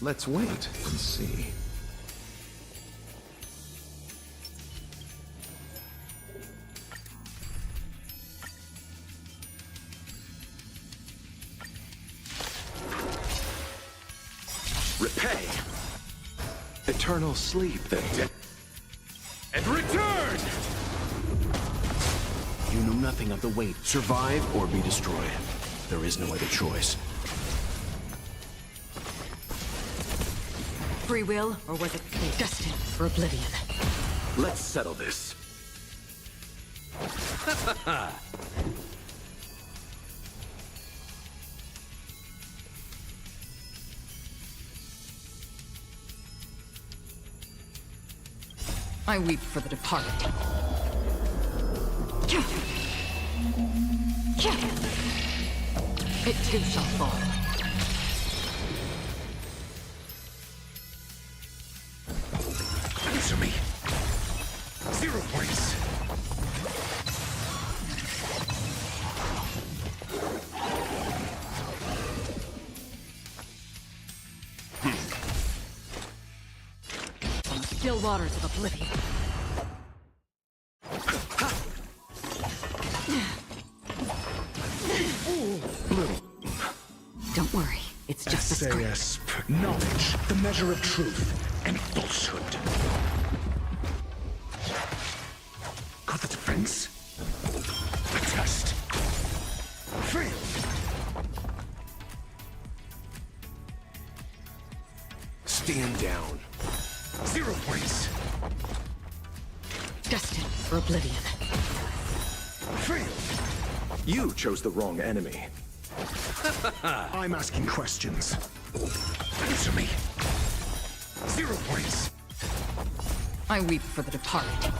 Let's wait and see. Repay. Eternal sleep the dead. And return! You know nothing of the weight. Survive or be destroyed. There is no other choice. Free will, or was it destined for oblivion? Let's settle this. I weep for the departed. It too shall fall. Answer me. 0 points. On the still waters of oblivion. Don't worry, it's just a script. SAS, knowledge, the measure of truth and falsehood. Got the defense? A test. Fail. Stand down. 0 points. Destined for oblivion. Fail. You chose the wrong enemy. I'm asking questions. Answer me. 0 points. I weep for the departed.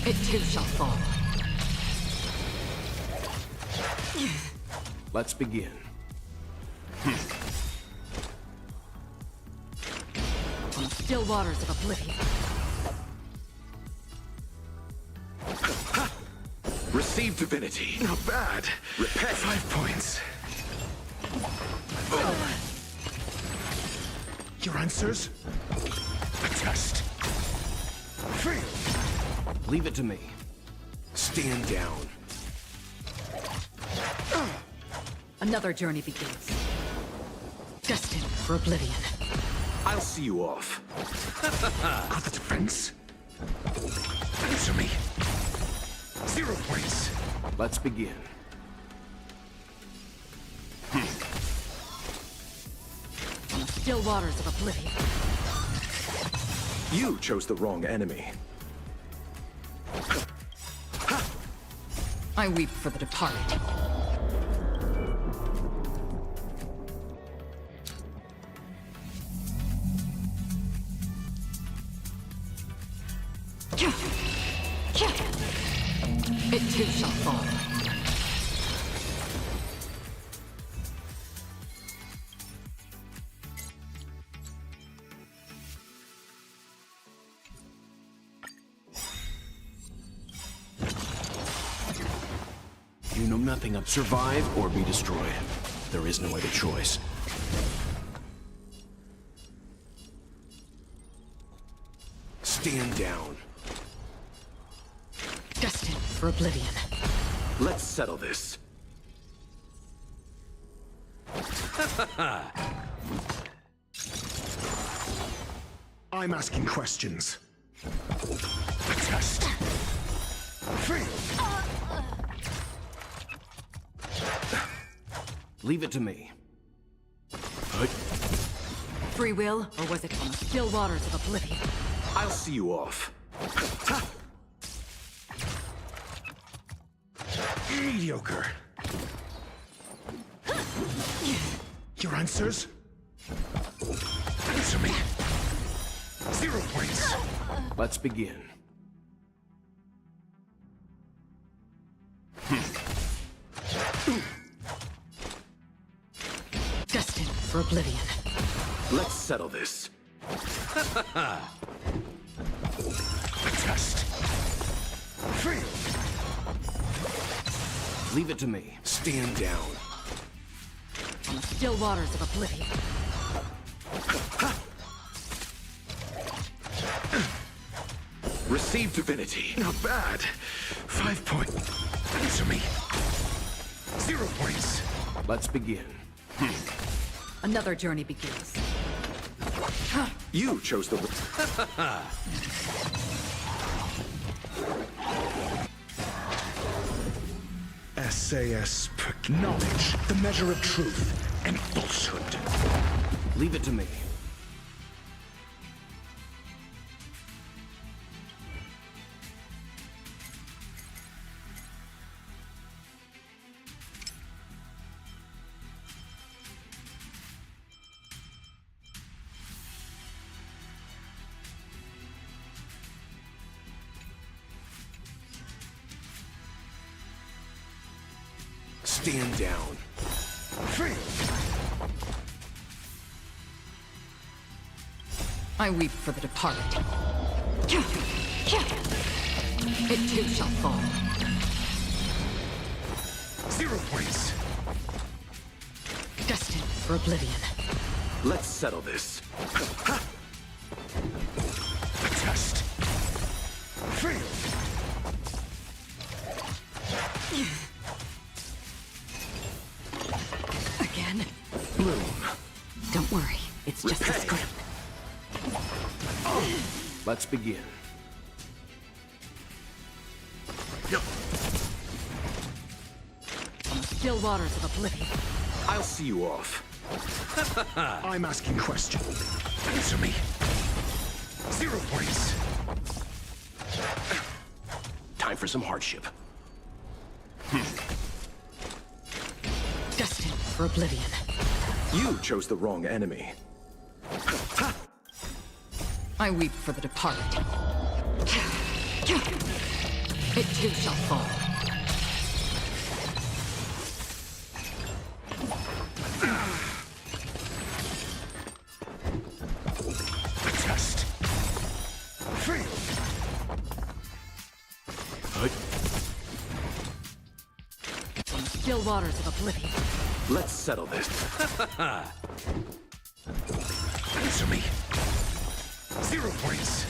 It too shall fall. Let's begin. On the still waters of oblivion. Receive divinity. Not bad. Repay. 5 points. Your answers? A test. Fail. Leave it to me. Stand down. Another journey begins. Destined for oblivion. I'll see you off. Got the defense? Answer me. 0 points. Let's begin. On the still waters of oblivion. You chose the wrong enemy. I weep for the departed. It too shall fall. You know nothing of survive or be destroyed. There is no other choice. Stand down. Destined for oblivion. Let's settle this. I'm asking questions. A test. Fail. Leave it to me. Free will, or was it on the still waters of oblivion? I'll see you off. Mediocre. Your answers? Answer me. 0 points. Let's begin. Destined for oblivion. Let's settle this. A test. Fail. Leave it to me. Stand down. On the still waters of oblivion. Receive divinity. Not bad. 5 points. Answer me. 0 points. Let's begin. Another journey begins. You chose the... SAS knowledge, the measure of truth and falsehood. Leave it to me. Stand down. I weep for the departed. It too shall fall. 0 points. Destined for oblivion. Let's settle this. A test. Fail. Again? Bloom. Don't worry, it's just a script. Let's begin. On the still waters of oblivion. I'll see you off. I'm asking questions. Answer me. 0 points. Time for some hardship. Destined for oblivion. You chose the wrong enemy. I weep for the departed. It too shall fall. A test. Fail. On the still waters of oblivion. Let's settle this. Answer me. 0 points.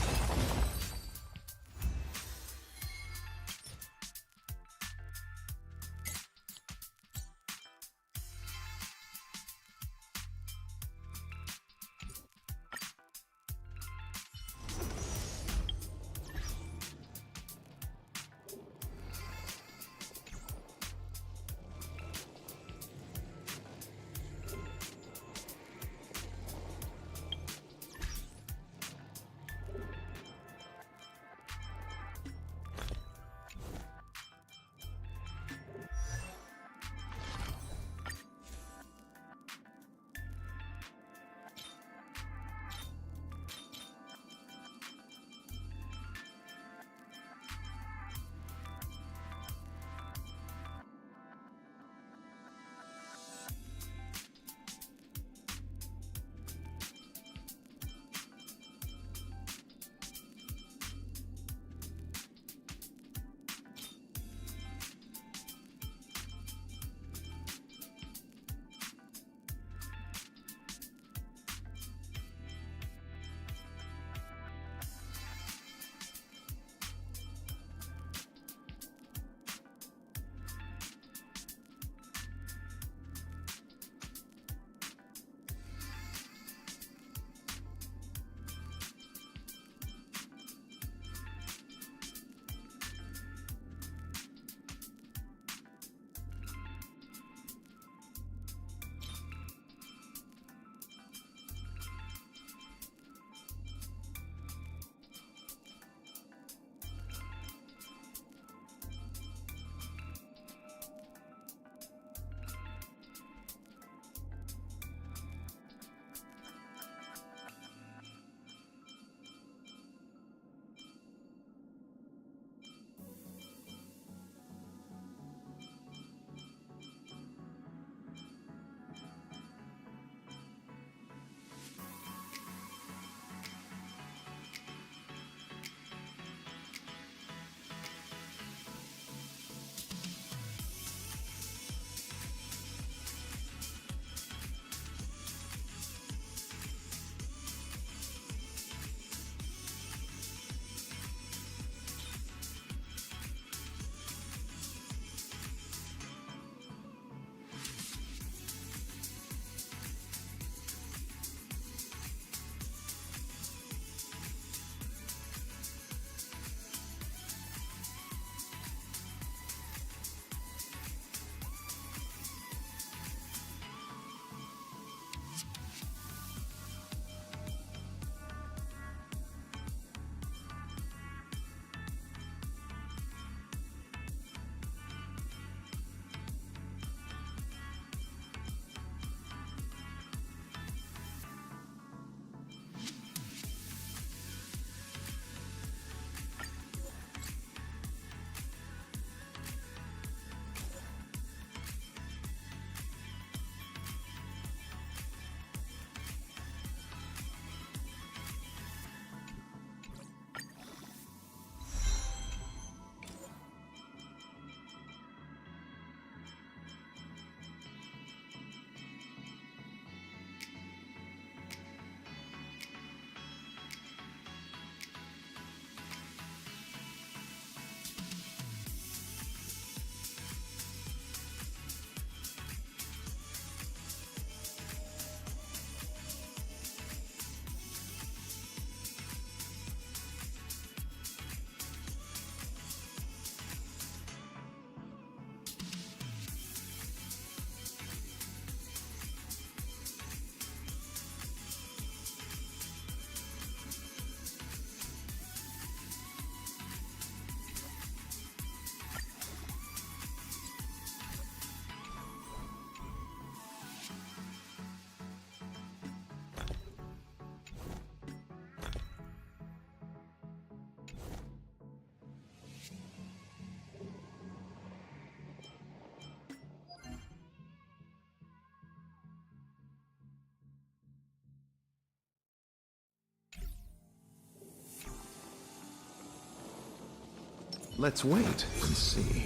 Let's wait and see.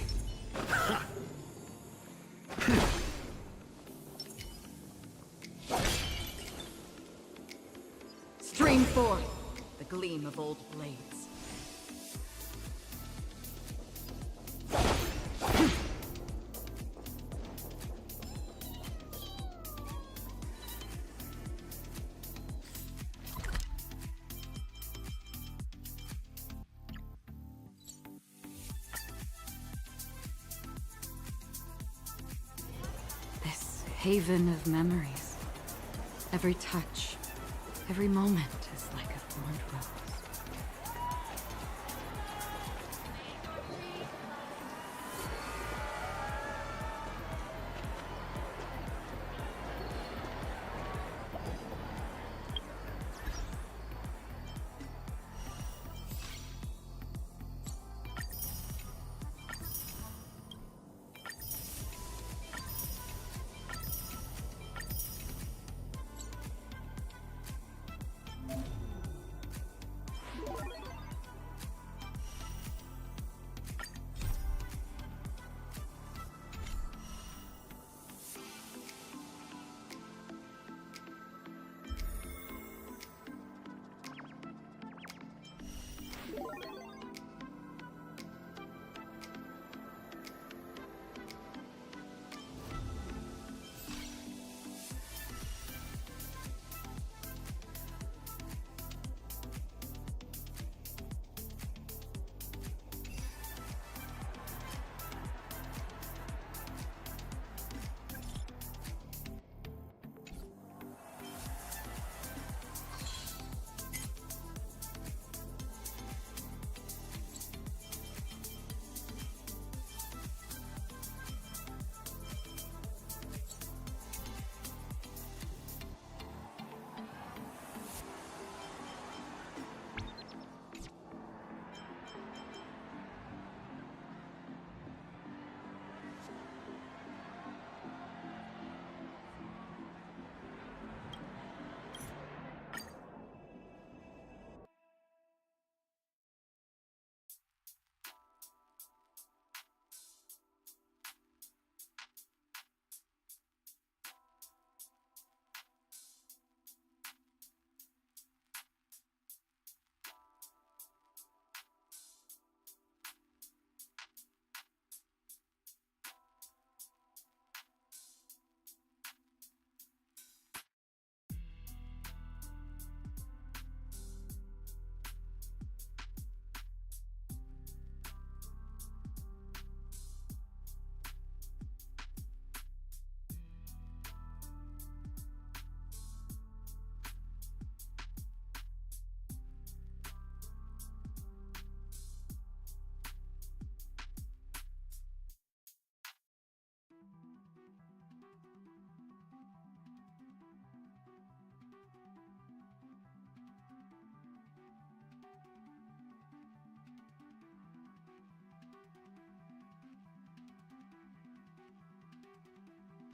Stream forth the gleam of old blades. This haven of memories. Every touch, every moment is like a thorned rose.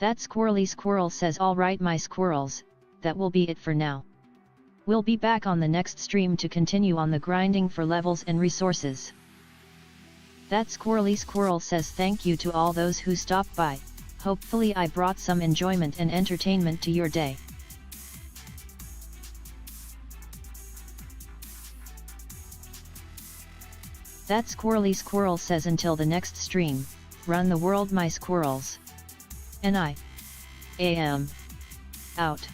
That squirrely squirrel says alright my squirrels, that will be it for now. We'll be back on the next stream to continue on the grinding for levels and resources. That squirrely squirrel says thank you to all those who stopped by, hopefully I brought some enjoyment and entertainment to your day. That squirrely squirrel says until the next stream, run the world my squirrels. And I am out.